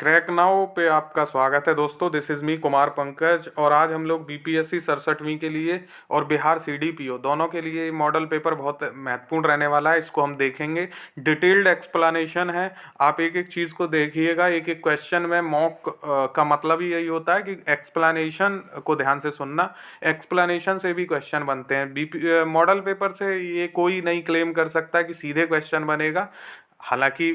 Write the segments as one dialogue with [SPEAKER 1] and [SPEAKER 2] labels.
[SPEAKER 1] Crack now पे आपका स्वागत है दोस्तों। This is me Kumar Pankaj और आज हम लोग बीपीएससी 67वीं के लिए और बिहार सीडीपीओ दोनों के लिए मॉडल पेपर बहुत महत्वपूर्ण रहने वाला है। इसको हम देखेंगे, डिटेल्ड एक्सप्लेनेशन है। आप एक एक चीज़ को देखिएगा, एक एक क्वेश्चन में मॉक का मतलब ही यही होता है कि एक्सप्लेनेशन को ध्यान से सुनना। एक्सप्लेनेशन से भी क्वेश्चन बनते हैं। बीपी मॉडल पेपर से ये कोई नहीं क्लेम कर सकता कि सीधे क्वेश्चन बनेगा। हालांकि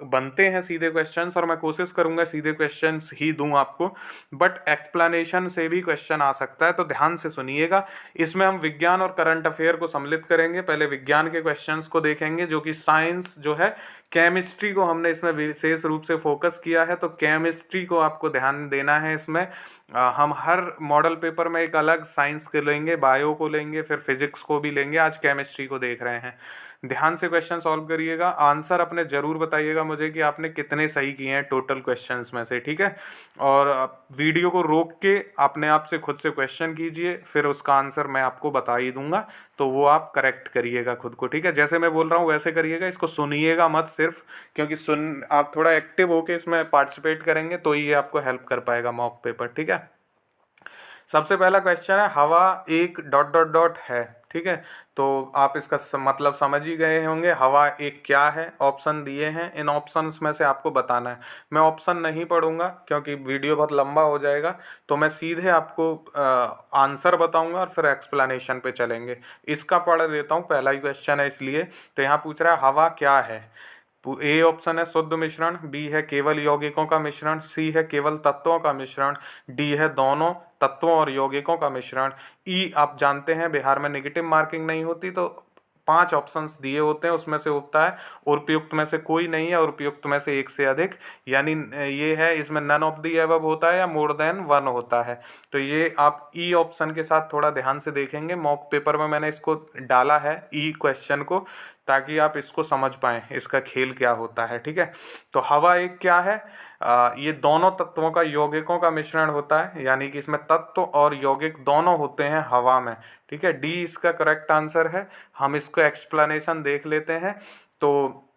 [SPEAKER 1] बनते हैं सीधे क्वेश्चंस और मैं कोशिश करूंगा सीधे क्वेश्चंस ही दूं आपको, बट एक्सप्लेनेशन से भी क्वेश्चन आ सकता है, तो ध्यान से सुनिएगा। इसमें हम विज्ञान और करंट अफेयर को सम्मिलित करेंगे। पहले विज्ञान के क्वेश्चंस को देखेंगे, जो कि साइंस जो है, केमिस्ट्री को हमने इसमें विशेष रूप से फोकस किया है, तो केमिस्ट्री को आपको ध्यान देना है। इसमें हम हर मॉडल पेपर में एक अलग साइंस के लेंगे, बायो को लेंगे, फिर फिजिक्स को भी लेंगे। आज केमिस्ट्री को देख रहे हैं। ध्यान से क्वेश्चन सॉल्व करिएगा। आंसर अपने जरूर बताइएगा मुझे कि आपने कितने सही किए हैं टोटल क्वेश्चंस में से, ठीक है। और वीडियो को रोक के अपने आप से खुद से क्वेश्चन कीजिए, फिर उसका आंसर मैं आपको बता ही दूंगा, तो वो आप करेक्ट करिएगा खुद को, ठीक है। जैसे मैं बोल रहा हूँ वैसे करिएगा, इसको सुनिएगा मत सिर्फ, क्योंकि आप थोड़ा एक्टिव होके इसमें पार्टिसिपेट करेंगे तो ये आपको हेल्प कर पाएगा मॉक पेपर, ठीक है। सबसे पहला क्वेश्चन है, हवा एक डॉट डॉट डॉट है, ठीक है। तो आप इसका मतलब समझ ही गए होंगे। हवा एक क्या है, ऑप्शन दिए हैं, इन ऑप्शंस में से आपको बताना है। मैं ऑप्शन नहीं पढ़ूंगा क्योंकि वीडियो बहुत लंबा हो जाएगा, तो मैं सीधे आपको आंसर बताऊंगा और फिर एक्सप्लेनेशन पे चलेंगे। इसका पढ़ देता हूँ, पहला ही क्वेश्चन है इसलिए। तो यहाँ पूछ रहा है हवा क्या है। ए ऑप्शन है शुद्ध मिश्रण, बी है केवल यौगिकों का मिश्रण, सी है केवल तत्वों का मिश्रण, डी है दोनों तत्वों और यौगिकों का मिश्रण। ई आप जानते हैं बिहार में नेगेटिव मार्किंग नहीं होती, तो 5 ऑप्शंस दिए होते हैं, उसमें से होता है उपयुक्त में से कोई नहीं है और उपयुक्त में से एक से अधिक, यानी ये है, इसमें नन ऑफ दी एबव होता है या मोर देन वन होता है। तो ये आप ई ऑप्शन के साथ थोड़ा ध्यान से देखेंगे। मॉक पेपर में मैंने इसको डाला है ई क्वेश्चन को, ताकि आप इसको समझ पाएँ इसका खेल क्या होता है, ठीक है। तो हवा एक क्या है, ये दोनों तत्वों का यौगिकों का मिश्रण होता है, यानी कि इसमें तत्व और यौगिक दोनों होते हैं हवा में, ठीक है। डी इसका करेक्ट आंसर है। हम इसको एक्सप्लेनेशन देख लेते हैं। तो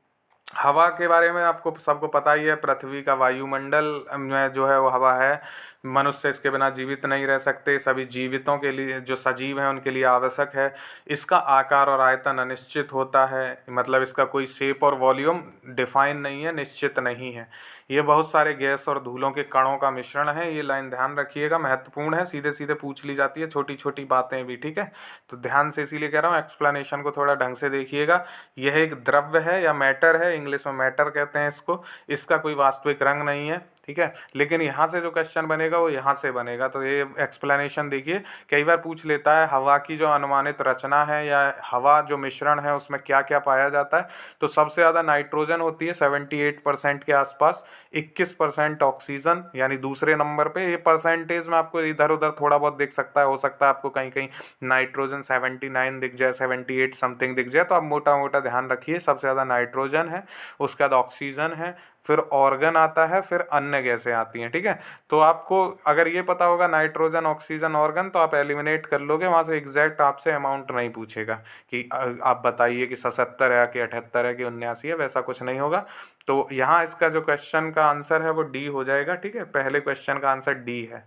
[SPEAKER 1] हवा के बारे में आपको सबको पता ही है, पृथ्वी का वायुमंडल में जो है वो हवा है। मनुष्य इसके बिना जीवित नहीं रह सकते, सभी जीवितों के लिए, जो सजीव हैं उनके लिए आवश्यक है। इसका आकार और आयतन अनिश्चित होता है, मतलब इसका कोई शेप और वॉल्यूम डिफाइन नहीं है, निश्चित नहीं है। ये बहुत सारे गैस और धूलों के कणों का मिश्रण है। ये लाइन ध्यान रखिएगा, महत्वपूर्ण है, सीधे सीधे पूछ ली जाती है, छोटी छोटी बातें भी, ठीक है। तो ध्यान से इसीलिए कह रहा हूँ, एक्सप्लेनेशन को थोड़ा ढंग से देखिएगा। यह एक द्रव्य है या मैटर है, इंग्लिश में मैटर कहते हैं इसको। इसका कोई वास्तविक रंग नहीं है, ठीक है। लेकिन यहाँ से जो क्वेश्चन बनेगा वो यहाँ से बनेगा। तो ये एक्सप्लेनेशन देखिए, कई बार पूछ लेता है हवा की जो अनुमानित रचना है या हवा जो मिश्रण है उसमें क्या क्या पाया जाता है। तो सबसे ज़्यादा नाइट्रोजन होती है 78% के आसपास, 21% ऑक्सीजन, यानी दूसरे नंबर पे। ये परसेंटेज में आपको इधर उधर थोड़ा बहुत दिख सकता है, हो सकता है आपको कहीं कहीं नाइट्रोजन 79 दिख जाए, 78 समथिंग दिख जाए, तो आप मोटा मोटा ध्यान रखिए सबसे ज़्यादा नाइट्रोजन है, उसके बाद ऑक्सीजन है, फिर ऑर्गन आता है, फिर अन्य गैसें आती हैं, ठीक है। तो आपको अगर ये पता होगा नाइट्रोजन ऑक्सीजन ऑर्गन, तो आप एलिमिनेट कर लोगे, वहाँ से एग्जैक्ट आपसे अमाउंट नहीं पूछेगा कि आप बताइए कि 77 है कि 78 है कि 79 है, वैसा कुछ नहीं होगा। तो यहाँ इसका जो क्वेश्चन का आंसर है वो डी हो जाएगा, ठीक है। पहले क्वेश्चन का आंसर डी है।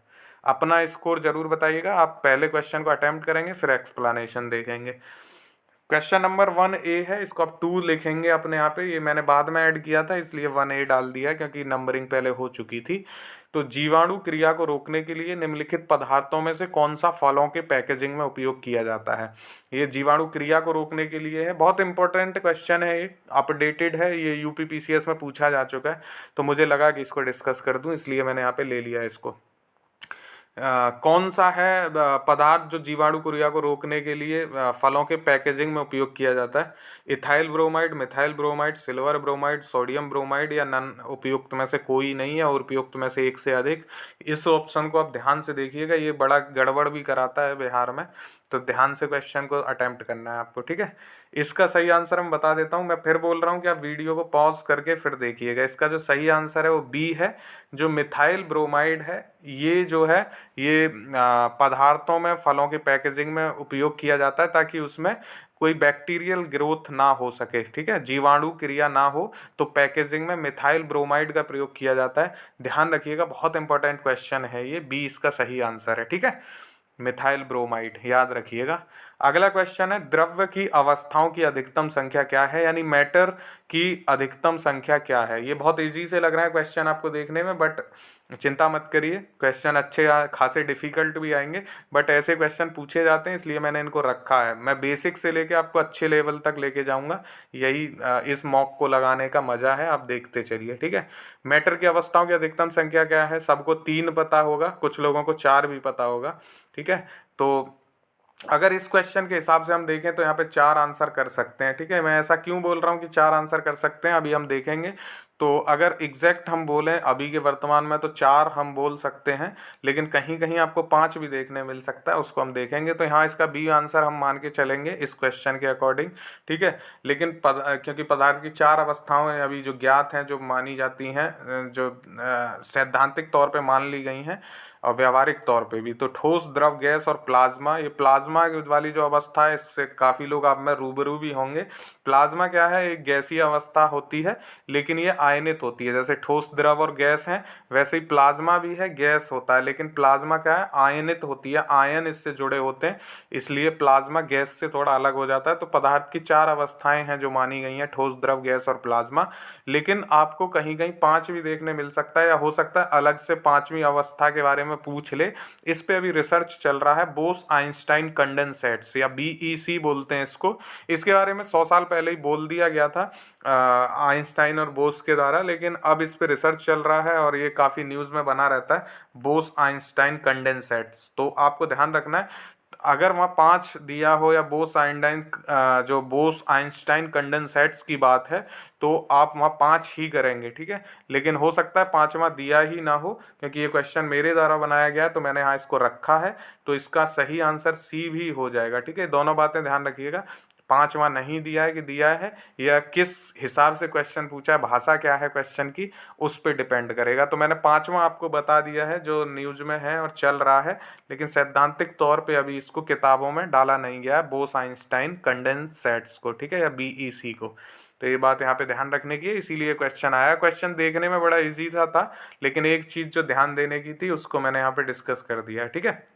[SPEAKER 1] अपना स्कोर जरूर बताइएगा। आप पहले क्वेश्चन को अटेम्प्ट करेंगे, फिर एक्सप्लेनेशन देखेंगे। क्वेश्चन नंबर 1A है, इसको आप 2 लिखेंगे अपने यहाँ पे। ये मैंने बाद में ऐड किया था इसलिए 1A डाल दिया, क्योंकि नंबरिंग पहले हो चुकी थी। तो जीवाणु क्रिया को रोकने के लिए निम्नलिखित पदार्थों में से कौन सा फलों के पैकेजिंग में उपयोग किया जाता है। ये जीवाणु क्रिया को रोकने के लिए है, बहुत इंपॉर्टेंट क्वेश्चन है, ये अपडेटेड है, ये यूपीपीसीएस में पूछा जा चुका है, तो मुझे लगा कि इसको डिस्कस कर दूं, इसलिए मैंने यहाँ पे ले लिया इसको। कौन सा है पदार्थ जो जीवाणु क्रिया को रोकने के लिए फलों के पैकेजिंग में उपयोग किया जाता है। Ethyl bromide, methyl bromide, silver bromide, sodium bromide, या नन उपयुक्त में से कोई नहीं है और उपयुक्त में से एक से अधिक। इस ऑप्शन को आप ध्यान से देखिएगा, ये बड़ा गड़बड़ भी कराता है बिहार में। तो ध्यान से क्वेश्चन को अटेम्प्ट करना है आपको, ठीक है। इसका सही आंसर मैं बता देता हूँ, मैं फिर बोल रहा हूँ कि आप वीडियो को पॉज करके फिर देखिएगा। इसका जो सही आंसर है वो बी है, जो मिथाइल ब्रोमाइड है। ये जो है ये पदार्थों में, फलों की पैकेजिंग में उपयोग किया जाता है ताकि उसमें कोई बैक्टीरियल ग्रोथ ना हो सके, ठीक है, जीवाणु क्रिया ना हो, तो पैकेजिंग में मिथाइल ब्रोमाइड का प्रयोग किया जाता है। ध्यान रखिएगा, बहुत इंपॉर्टेंट क्वेश्चन है ये, बी इसका सही आंसर है, ठीक है, मिथाइल ब्रोमाइड, याद रखिएगा। अगला क्वेश्चन है, द्रव्य की अवस्थाओं की अधिकतम संख्या क्या है, यानी मैटर की अधिकतम संख्या क्या है। ये बहुत इजी से लग रहा है क्वेश्चन आपको देखने में, बट चिंता मत करिए, क्वेश्चन अच्छे खासे डिफिकल्ट भी आएंगे, बट ऐसे क्वेश्चन पूछे जाते हैं इसलिए मैंने इनको रखा है। मैं बेसिक से लेके आपको अच्छे लेवल तक लेके जाऊंगा, यही इस मॉक को लगाने का मजा है, आप देखते चलिए, ठीक है। मैटर की अवस्थाओं की अधिकतम संख्या क्या है, सबको 3 पता होगा, कुछ लोगों को 4 भी पता होगा, ठीक है। तो अगर इस क्वेश्चन के हिसाब से हम देखें तो यहाँ पे 4 आंसर कर सकते हैं, ठीक है। मैं ऐसा क्यों बोल रहा हूँ कि 4 आंसर कर सकते हैं, अभी हम देखेंगे। तो अगर एग्जैक्ट हम बोलें अभी के वर्तमान में तो 4 हम बोल सकते हैं, लेकिन कहीं कहीं आपको 5 भी देखने मिल सकता है, उसको हम देखेंगे। तो यहाँ इसका बी आंसर हम मान के चलेंगे इस क्वेश्चन के अकॉर्डिंग, ठीक है। लेकिन क्योंकि पदार्थ की 4 अवस्थाएं अभी जो ज्ञात हैं, जो मानी जाती हैं, जो सैद्धांतिक तौर पे मान ली गई हैं और व्यवहारिक तौर पे भी, तो ठोस, द्रव, गैस और प्लाज्मा। ये प्लाज्मा वाली जो अवस्था है, इससे काफ़ी लोग आप में रूबरू भी होंगे। प्लाज्मा क्या है, एक गैसीय अवस्था होती है, लेकिन ये आयनित होती है। जैसे ठोस, द्रव और गैस हैं, वैसे ही प्लाज्मा भी है, गैस होता है, लेकिन प्लाज्मा क्या है, आयनित होती है, आयन इससे जुड़े होते हैं, इसलिए प्लाज्मा गैस से थोड़ा अलग हो जाता है। तो पदार्थ की 4 अवस्थाएं हैं जो मानी गई हैं, ठोस, द्रव, गैस और प्लाज्मा, लेकिन आपको कहीं कहीं 5 भी देखने मिल सकता है, या हो सकता है अलग से 5वीं अवस्था के बारे में पूछ ले। इस पे अभी रिसर्च चल रहा है, बोस आइंस्टाइन कंडेंसेट्स, या बीईसी बोलते हैं इसको। इसके बारे में 100 साल पहले ही बोल दिया गया था आइंस्टाइन और बोस के द्वारा, लेकिन अब इस पे रिसर्च चल रहा है और ये काफ़ी न्यूज़ में बना रहता है, बोस आइंस्टाइन कंडेंसेट्स। तो आपको ध्यान रखना है, अगर वहाँ 5 दिया हो या जो बोस आइंस्टाइन कंडेंसेट्स की बात है, तो आप वहाँ 5 ही करेंगे, ठीक है। लेकिन हो सकता है 5वां दिया ही ना हो, क्योंकि ये क्वेश्चन मेरे द्वारा बनाया गया है, तो मैंने यहाँ इसको रखा है। तो इसका सही आंसर सी भी हो जाएगा, ठीक है। दोनों बातें ध्यान रखिएगा, 5वां नहीं दिया है कि दिया है, या किस हिसाब से क्वेश्चन पूछा है, भाषा क्या है क्वेश्चन की, उस पर डिपेंड करेगा। तो मैंने 5वां आपको बता दिया है जो न्यूज़ में है और चल रहा है, लेकिन सैद्धांतिक तौर पे अभी इसको किताबों में डाला नहीं गया है, बोस आइंस्टाइन कंडेंसेट्स को, ठीक है, या बीईसी को। तो ये बात यहाँ पे ध्यान रखने की है, इसीलिए क्वेश्चन आया। क्वेश्चन देखने में बड़ा इजी था, लेकिन एक चीज़ जो ध्यान देने की थी उसको मैंने यहाँ पे डिस्कस कर दिया है, ठीक है।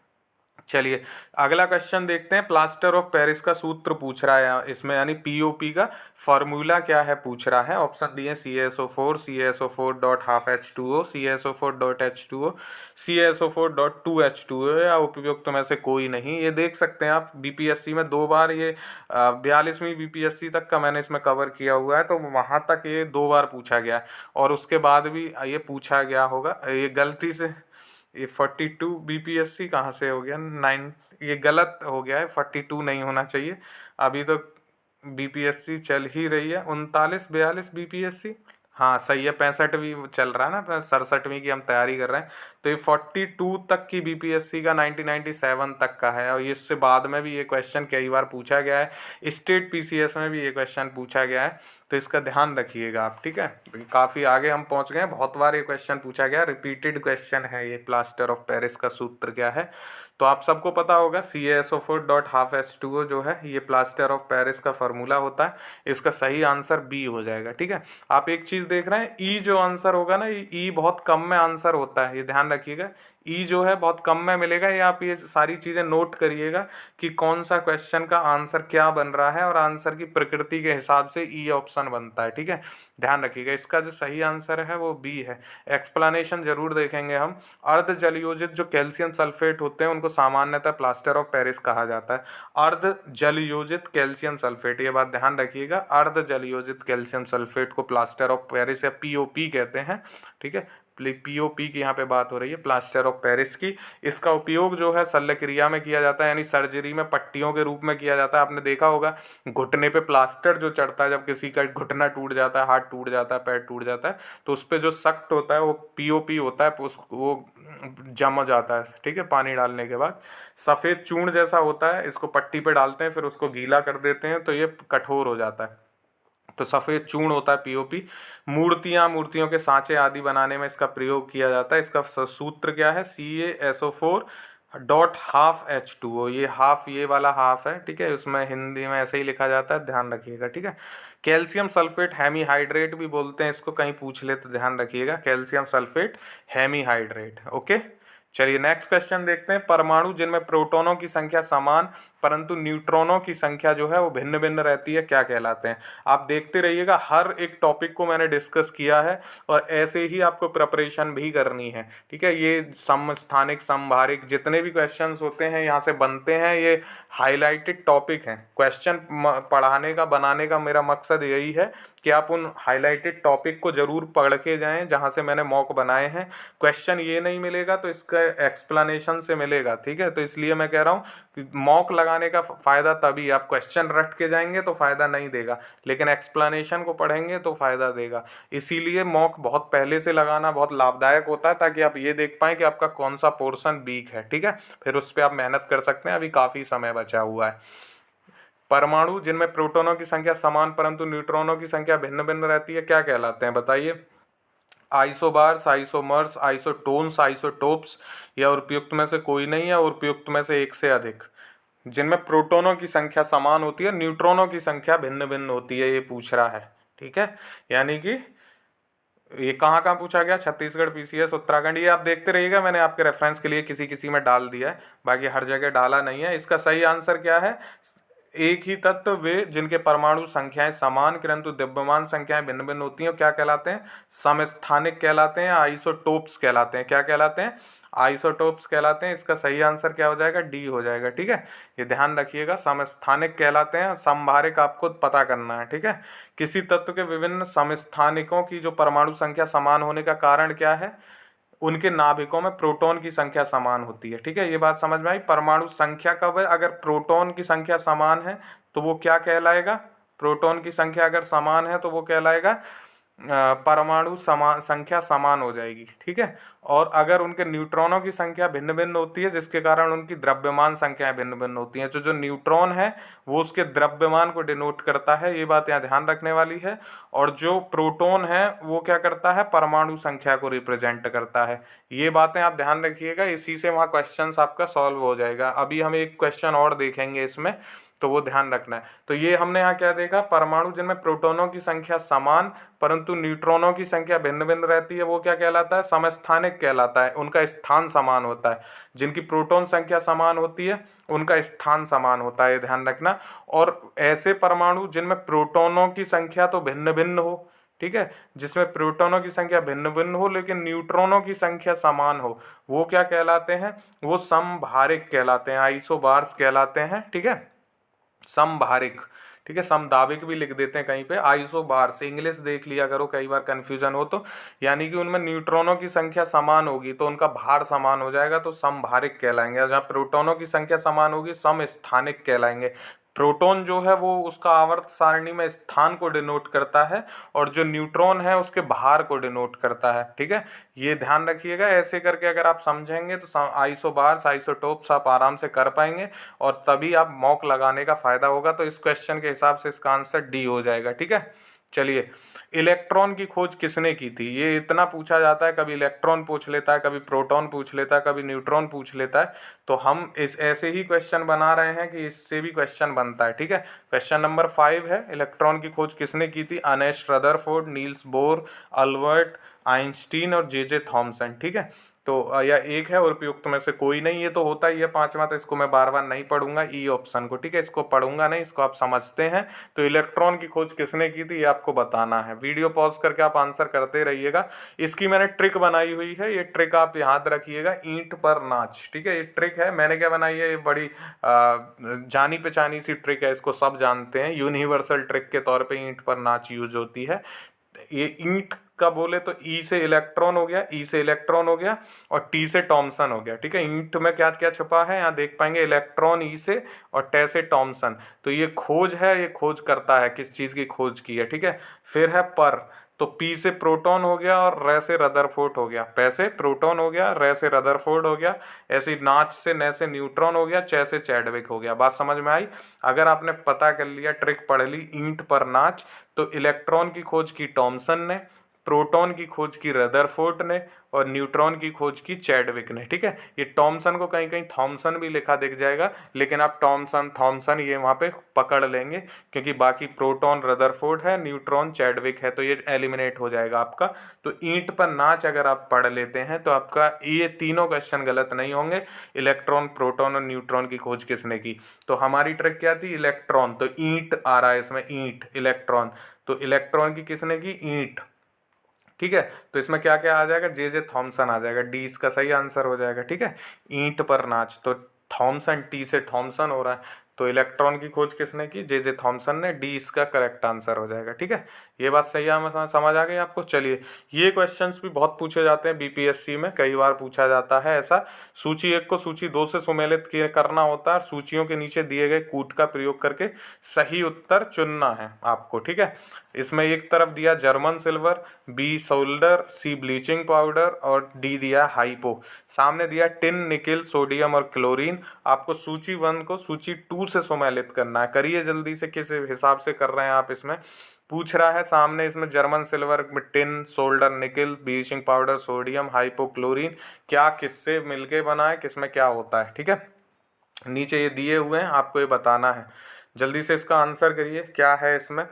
[SPEAKER 1] चलिए अगला क्वेश्चन देखते हैं। प्लास्टर ऑफ पेरिस का सूत्र पूछ रहा है इसमें, यानी पीओपी का फॉर्मूला क्या है पूछ रहा है। ऑप्शन दिए CaSO4, CaSO4 dot half H2O, CaSO4 dot H2O, CaSO4 dot 2H2O, या उपयुक्त में से कोई नहीं। ये देख सकते हैं आप, बीपीएससी में 2 बार, ये 42वीं बीपीएससी तक का मैंने इसमें कवर किया हुआ है, तो वहाँ तक ये 2 बार पूछा गया है, और उसके बाद भी ये पूछा गया होगा। ये गलती से ये 42 बीपीएससी कहाँ से हो गया, 9, ये गलत हो गया है, 42 नहीं होना चाहिए। अभी तो बीपीएससी चल ही रही है, 39-42 बीपीएससी, हाँ सही है, 65वीं चल रहा है ना, 67वीं की हम तैयारी कर रहे हैं। तो ये 42 तक की बीपीएससी का 1997 तक का है, और इससे बाद में भी ये क्वेश्चन कई बार पूछा गया है, स्टेट पीसीएस में भी ये क्वेश्चन पूछा गया है, तो इसका ध्यान रखिएगा आप, ठीक है। काफ़ी आगे हम पहुंच गए हैं, बहुत बार ये क्वेश्चन पूछा गया, रिपीटेड क्वेश्चन है ये, प्लास्टर ऑफ पेरिस का सूत्र क्या है। तो आप सबको पता होगा CaSO4 डॉट हाफ H2O जो है, ये प्लास्टर ऑफ पेरिस का फार्मूला होता है। इसका सही आंसर बी हो जाएगा, ठीक है। आप एक चीज़ देख रहे हैं, ई जो आंसर होगा ना, ये ई बहुत कम में आंसर होता है, ये ध्यान रखिएगा, ई जो है बहुत कम में मिलेगा। ये आप ये सारी चीज़ें नोट करिएगा कि कौन सा क्वेश्चन का आंसर क्या बन रहा है, और आंसर की प्रकृति के हिसाब से ई ऑप्शन बनता है, ठीक है। ध्यान रखिएगा, इसका जो सही आंसर है वो बी है। एक्सप्लेनेशन जरूर देखेंगे हम। अर्ध जलयोजित जो कैल्शियम सल्फेट होते हैं उनको सामान्यतः प्लास्टर ऑफ पेरिस कहा जाता है। अर्ध जलयोजित कैल्शियम सल्फेट, ये बात ध्यान रखिएगा, अर्ध जलयोजित कैल्शियम सल्फेट को प्लास्टर ऑफ पेरिस या पीओपी कहते हैं, ठीक है। पीओपी की यहाँ पे बात हो रही है, प्लास्टर ऑफ पेरिस की। इसका उपयोग जो है शल्य क्रिया में किया जाता है, यानी सर्जरी में पट्टियों के रूप में किया जाता है। आपने देखा होगा घुटने पे प्लास्टर जो चढ़ता है, जब किसी का घुटना टूट जाता है, हाथ टूट जाता है, पैर टूट जाता है, तो उस पर जो सख्त होता है वो पीओपी होता है, वो जम जाता है, ठीक है, पानी डालने के बाद। सफ़ेद चूर्ण जैसा होता है, इसको पट्टी पे डालते हैं, फिर उसको गीला कर देते हैं तो ये कठोर हो जाता है, तो सफ़ेद चूर्ण होता है पीओपी। मूर्तियों के सांचे आदि बनाने में इसका प्रयोग किया जाता है। इसका सूत्र क्या है, CaSO4.12H2O। ये हाफ, ये वाला हाफ है, ठीक है, उसमें हिंदी में ऐसे ही लिखा जाता है, ध्यान रखिएगा, ठीक है। कैल्शियम सल्फेट हेमीहाइड्रेट भी बोलते हैं इसको, कहीं पूछ ले तो ध्यान रखिएगा, कैल्शियम सल्फेट हेमीहाइड्रेट। ओके, चलिए नेक्स्ट क्वेश्चन देखते हैं। परमाणु जिनमें प्रोटॉनों की संख्या समान परंतु न्यूट्रॉनों की संख्या जो है वो भिन्न भिन्न रहती है, क्या कहलाते हैं? आप देखते रहिएगा, हर एक टॉपिक को मैंने डिस्कस किया है और ऐसे ही आपको प्रिपरेशन भी करनी है, ठीक है। ये समस्थानिक, समभारिक जितने भी क्वेश्चंस होते हैं यहाँ से बनते हैं, ये हाईलाइटेड टॉपिक हैं। क्वेश्चन पढ़ाने का, बनाने का मेरा मकसद यही है कि आप उन हाईलाइटेड टॉपिक को जरूर पढ़ के जाएं जहाँ से मैंने मॉक बनाए हैं। क्वेश्चन ये नहीं मिलेगा तो इसका एक्सप्लेनेशन से मिलेगा, ठीक है। तो इसलिए मैं कह रहा हूँ कि मॉक लगाने का फ़ायदा तभी, आप क्वेश्चन रट के जाएंगे तो फ़ायदा नहीं देगा, लेकिन एक्सप्लेनेशन को पढ़ेंगे तो फ़ायदा देगा। इसीलिए मॉक बहुत पहले से लगाना बहुत लाभदायक होता है, ताकि आप ये देख पाएँ कि आपका कौन सा पोर्शन वीक है, ठीक है, फिर उस पर आप मेहनत कर सकते हैं। अभी काफ़ी समय बचा हुआ है। परमाणु जिनमें प्रोटॉनों की संख्या समान परंतु न्यूट्रॉनों की संख्या भिन्न भिन्न रहती है, क्या कहलाते हैं, बताइए? आइसोबार्स, आइसोमर्स, आइसोटोन्स, आइसोटोप्स, या उपयुक्त में से कोई नहीं है, उपयुक्त में से एक से अधिक। जिनमें प्रोटॉनों की संख्या समान होती है, न्यूट्रॉनों की संख्या भिन्न भिन्न होती है, ये पूछ रहा है, ठीक है। यानी कि ये कहाँ पूछा गया, छत्तीसगढ़, पीसीएस, उत्तराखंड, ये आप देखते रहिएगा, मैंने आपके रेफरेंस के लिए किसी किसी में डाल दिया है, बाकी हर जगह डाला नहीं है। इसका सही आंसर क्या है? एक ही तत्व वे जिनके परमाणु संख्याएं समान किंतु द्रव्यमान संख्याएं भिन्न भिन्न होती हैं, क्या कहलाते हैं? समस्थानिक कहलाते हैं, आइसोटोप्स कहलाते हैं। क्या कहलाते हैं? आइसोटोप्स कहलाते हैं। इसका सही आंसर क्या हो जाएगा? डी हो जाएगा, ठीक है। ये ध्यान रखिएगा, समस्थानिक कहलाते हैं, समभारिक आपको पता करना है, ठीक है। किसी तत्व के विभिन्न समस्थानिकों की जो परमाणु संख्या समान होने का कारण क्या है? उनके नाभिकों में प्रोटॉन की संख्या समान होती है, ठीक है। ये बात समझ में आई? परमाणु संख्या कब है? अगर प्रोटॉन की संख्या समान है तो वो क्या कहलाएगा? प्रोटॉन की संख्या अगर समान है तो वो कहलाएगा परमाणु समान, संख्या समान हो जाएगी, ठीक है। और अगर उनके न्यूट्रॉनों की संख्या भिन्न भिन्न होती है, जिसके कारण उनकी द्रव्यमान संख्याएं भिन्न भिन्न होती हैं, तो जो न्यूट्रॉन है वो उसके द्रव्यमान को डिनोट करता है, ये बात यहाँ ध्यान रखने वाली है। और जो प्रोटॉन है वो क्या करता है? परमाणु संख्या को रिप्रेजेंट करता है। ये बातें आप ध्यान रखिएगा, इसी से वहाँ क्वेश्चन आपका सॉल्व हो जाएगा। अभी हम एक क्वेश्चन और देखेंगे इसमें, तो वो ध्यान रखना है। तो ये हमने यहाँ क्या देखा? परमाणु जिनमें प्रोटॉनों की संख्या समान परंतु न्यूट्रॉनों की संख्या भिन्न भिन्न रहती है, वो क्या कहलाता है? समस्थानिक कहलाता है, उनका स्थान समान होता है। जिनकी प्रोटॉन संख्या समान होती है उनका स्थान समान होता है, ये ध्यान रखना। और ऐसे परमाणु जिनमें प्रोटॉनों की संख्या तो भिन्न भिन्न हो, ठीक है, जिसमें प्रोटॉनों की संख्या भिन्न भिन्न हो लेकिन न्यूट्रॉनों की संख्या समान हो, वो क्या कहलाते हैं? वो समभारिक कहलाते हैं, आइसोबार्स कहलाते हैं, ठीक है, समभारिक, ठीक है। समदाबिक भी लिख देते हैं कहीं पे। आइसोबार्स, इंग्लिश देख लिया करो, कई बार कंफ्यूजन हो तो। यानी कि उनमें न्यूट्रॉनों की संख्या समान होगी तो उनका भार समान हो जाएगा, तो समभारिक कहलाएंगे। जहाँ प्रोटॉनों की संख्या समान होगी समस्थानिक कहलाएंगे। प्रोटॉन जो है वो उसका आवर्त सारणी में स्थान को डिनोट करता है और जो न्यूट्रॉन है उसके भार को डिनोट करता है, ठीक है। ये ध्यान रखिएगा, ऐसे करके अगर आप समझेंगे तो आइसोबार्स, आइसोटोप्स आप आराम से कर पाएंगे और तभी आप मॉक लगाने का फायदा होगा। तो इस क्वेश्चन के हिसाब से इसका आंसर डी हो जाएगा, ठीक है। चलिए, इलेक्ट्रॉन की खोज किसने की थी? ये इतना पूछा जाता है, कभी इलेक्ट्रॉन पूछ लेता है, कभी प्रोटॉन पूछ लेता है, कभी न्यूट्रॉन पूछ लेता है। तो हम इस ऐसे ही क्वेश्चन बना रहे हैं कि इससे भी क्वेश्चन बनता है, ठीक है। क्वेश्चन नंबर 5 है, इलेक्ट्रॉन की खोज किसने की थी? Ernest Rutherford, Niels Bohr, Albert Einstein और जे थॉमसन, ठीक है। तो यह एक है और उपयुक्त में से कोई नहीं। ये तो होता ही है पांचवा, तो इसको मैं बार बार नहीं पढ़ूंगा, ई ऑप्शन को, ठीक है, इसको पढ़ूंगा नहीं, इसको आप समझते हैं। तो इलेक्ट्रॉन की खोज किसने की थी ये आपको बताना है। वीडियो पॉज करके आप आंसर करते रहिएगा। इसकी मैंने ट्रिक बनाई हुई है, ये ट्रिक आप याद रखिएगा, ईंट पर नाच, ठीक है। ये ट्रिक है, मैंने क्या बनाई है, ये बड़ी जानी पहचानी सी ट्रिक है, इसको सब जानते हैं। यूनिवर्सल ट्रिक के तौर पर ईंट पर नाच यूज होती है। ये ईंट का बोले तो ई से इलेक्ट्रॉन हो गया, ई से इलेक्ट्रॉन हो गया और टी से थॉमसन हो गया, ठीक है। ईंट में क्या क्या छुपा है यहाँ देख पाएंगे, इलेक्ट्रॉन ई से और टे से थॉमसन। तो ये खोज है, ये खोज करता है, किस चीज़ की खोज की है, ठीक है। फिर है पर, तो पी से प्रोटॉन हो गया और रे से रदरफोर्ड हो गया, पै से प्रोटॉन हो गया, रे से रदरफोर्ड हो गया। ऐसे नाच से ने से न्यूट्रॉन हो गया, चे से चैडविक हो गया। बात समझ में आई? अगर आपने पता कर लिया, ट्रिक पढ़ ली, ईंट पर नाच, तो इलेक्ट्रॉन की खोज की थॉमसन ने, प्रोटॉन की खोज की रदरफोर्ड ने और न्यूट्रॉन की खोज की चैडविक ने, ठीक है। ये थॉमसन को कहीं कहीं थॉमसन भी लिखा दिख जाएगा, लेकिन आप थॉमसन थॉमसन ये वहाँ पे पकड़ लेंगे, क्योंकि बाकी प्रोटॉन रदरफोर्ड है, न्यूट्रॉन चैडविक है, तो ये एलिमिनेट हो जाएगा आपका। तो ईंट पर नाच अगर आप पढ़ लेते हैं तो आपका ये तीनों क्वेश्चन गलत नहीं होंगे। इलेक्ट्रॉन, प्रोटॉन और न्यूट्रॉन की खोज किसने की? तो हमारी ट्रिक क्या थी? इलेक्ट्रॉन, तो ईंट आ रहा है इसमें, ईंट इलेक्ट्रॉन, तो इलेक्ट्रॉन की किसने की? ईंट, ठीक है। तो इसमें क्या क्या आ जाएगा? जे जे थॉमसन आ जाएगा, डी इसका सही आंसर हो जाएगा, ठीक है। ईंट पर नाच, तो थॉमसन, टी से थॉमसन हो रहा है, तो इलेक्ट्रॉन की खोज किसने की? जे जे थॉमसन ने, डी इसका करेक्ट आंसर हो जाएगा, ठीक है। ये बात सही है, समझ आ गई आपको? चलिए, ये क्वेश्चंस भी बहुत पूछे जाते हैं बीपीएससी में, कई बार पूछा जाता है ऐसा। सूची 1 को सूची 2 से सुमेलित करना होता है, सूचियों के नीचे दिए गए कूट का प्रयोग करके सही उत्तर चुनना है आपको, ठीक है। इसमें एक तरफ दिया जर्मन सिल्वर, बी सोल्डर, सी ब्लीचिंग पाउडर और डी दिया हाइपो। सामने दिया टिन, निकिल, सोडियम और क्लोरीन। आपको सूची 1 को सूची 2 से सुमेलित करना है। करिए जल्दी से, किस हिसाब से कर रहे हैं आप? इसमें पूछ रहा है सामने, इसमें जर्मन सिल्वर में tin, solder, nickel, bleaching powder, sodium, hypochlorine, क्या किससे मिलके बना है, किसमें क्या होता है, ठीक है। नीचे ये दिए हुए हैं, आपको ये बताना है। जल्दी से इसका आंसर करिए, क्या है इसमें,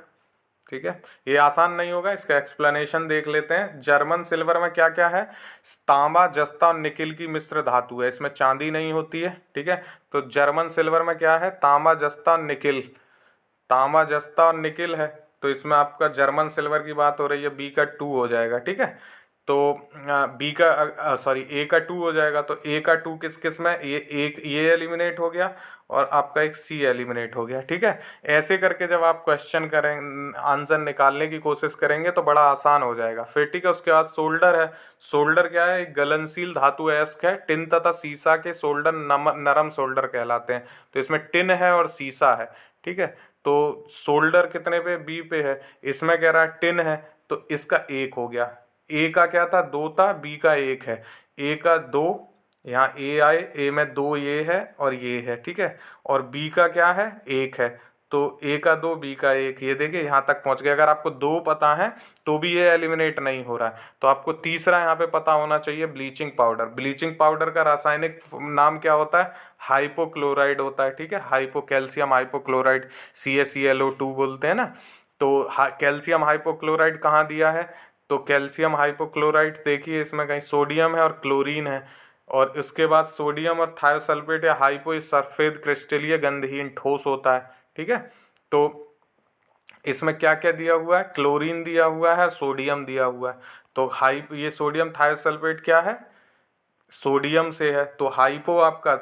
[SPEAKER 1] ठीक है। ये आसान नहीं होगा, इसका एक्सप्लेनेशन देख लेते हैं। जर्मन सिल्वर में क्या क्या है? तांबा, जस्ता और निकिल की मिश्र धातु है, इसमें चांदी नहीं होती है, ठीक है। तो जर्मन सिल्वर में क्या है? तांबा, जस्ता और निकिल, तांबा, जस्ता और निकिल है। तो इसमें आपका जर्मन सिल्वर की बात हो रही है, बी का 2 हो जाएगा, ठीक है। तो बी का सॉरी ए का 2 हो जाएगा, तो ए का 2 किस किस में? ये एक, ये एलिमिनेट हो गया और आपका एक सी एलिमिनेट हो गया, ठीक है। ऐसे करके जब आप क्वेश्चन करें, आंसर निकालने की कोशिश करेंगे तो बड़ा आसान हो जाएगा फिर, ठीक है। उसके बाद सोल्डर है। सोल्डर क्या है? एक गलनशील धातु अयस्क है। टिन तथा सीसा के सोल्डर नरम सोल्डर कहलाते हैं। तो इसमें टिन है और सीसा है, ठीक है। तो सोल्डर कितने पे? बी पे है। इसमें कह रहा है टिन है, तो इसका 1 हो गया। ए का क्या था? 2 था, बी का 1 है। ए का 2, यहाँ ए आए, ए में 2 ये है और ये है, ठीक है। और बी का क्या है? 1 है। तो ए का 2, बी का 1, ये देखिए यहाँ तक पहुँच गए। अगर आपको 2 पता है तो भी ये एलिमिनेट नहीं हो रहा है, तो आपको तीसरा यहाँ पे पता होना चाहिए, ब्लीचिंग पाउडर। ब्लीचिंग पाउडर का रासायनिक नाम क्या होता है? हाइपोक्लोराइड होता है, ठीक है। हाइपो, कैल्शियम हाइपोक्लोराइड, CaClO2 बोलते हैं ना। तो कैल्शियम हाइपोक्लोराइड कहाँ दिया है? तो कैल्शियम हाइपोक्लोराइड देखिए, इसमें कहीं सोडियम है और क्लोरीन है, और उसके बाद सोडियम और थायोसल्फेट या हाइपो, इस सफेद क्रिस्टलीय गंधहीन ठोस होता है, ठीक है। तो इसमें क्या क्या दिया हुआ है? क्लोरीन दिया हुआ है, सोडियम दिया हुआ है। तो ये सोडियम थायोसल्फेट क्या है? सोडियम से है, तो हाइपो आपका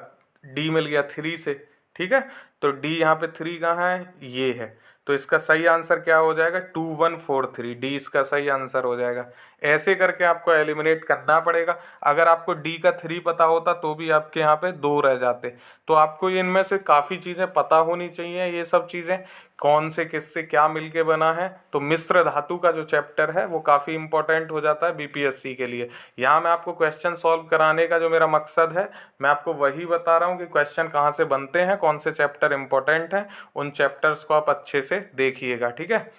[SPEAKER 1] डी मिल गया 3 से, ठीक है। तो डी यहाँ पे 3 कहाँ है? ये है। तो इसका सही आंसर क्या हो जाएगा? 2143, डी इसका सही आंसर हो जाएगा। ऐसे करके आपको एलिमिनेट करना पड़ेगा। अगर आपको डी का 3 पता होता तो भी आपके यहाँ पे 2 रह जाते। तो आपको इनमें से काफ़ी चीज़ें पता होनी चाहिए, ये सब चीज़ें कौन से किससे क्या मिलके बना है। तो मिश्र धातु का जो चैप्टर है वो काफ़ी इंपॉर्टेंट हो जाता है बीपीएससी के लिए। यहाँ मैं आपको क्वेश्चन सॉल्व कराने का जो मेरा मकसद है, मैं आपको वही बता रहा हूँ कि क्वेश्चन कहाँ से बनते हैं, कौन से चैप्टर इंपॉर्टेंट हैं, उन चैप्टर्स को आप अच्छे से देखिएगा, ठीक है।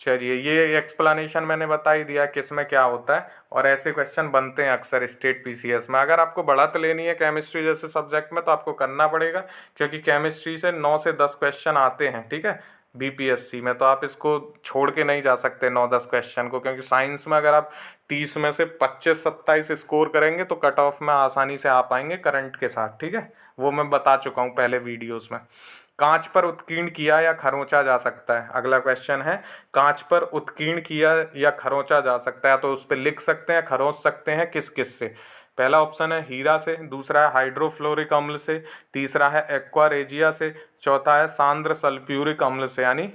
[SPEAKER 1] चलिए, ये एक्सप्लेनेशन मैंने बता ही दिया किस में क्या होता है, और ऐसे क्वेश्चन बनते हैं अक्सर स्टेट पीसीएस में। अगर आपको बढ़त लेनी है केमिस्ट्री जैसे सब्जेक्ट में तो आपको करना पड़ेगा, क्योंकि केमिस्ट्री से 9 से 10 क्वेश्चन आते हैं, ठीक है, बीपीएससी में। तो आप इसको छोड़ के नहीं जा सकते 9-10 क्वेश्चन को, क्योंकि साइंस में अगर आप 30 में से 25-27 स्कोर करेंगे तो कट ऑफ में आसानी से आ पाएंगे करंट के साथ, ठीक है। वो मैं बता चुका हूँ पहले वीडियोस में। कांच पर उत्कीर्ण किया या खरोंचा जा सकता है, अगला क्वेश्चन है। कांच पर उत्कीर्ण किया या खरोंचा जा सकता है, तो उस पर लिख सकते हैं, खरोंच सकते हैं, किस किस से? पहला ऑप्शन है हीरा से, दूसरा है हाइड्रोफ्लोरिक अम्ल से, तीसरा है एक्वा रेजिया से, चौथा है सांद्र सल्फ्यूरिक अम्ल से, यानी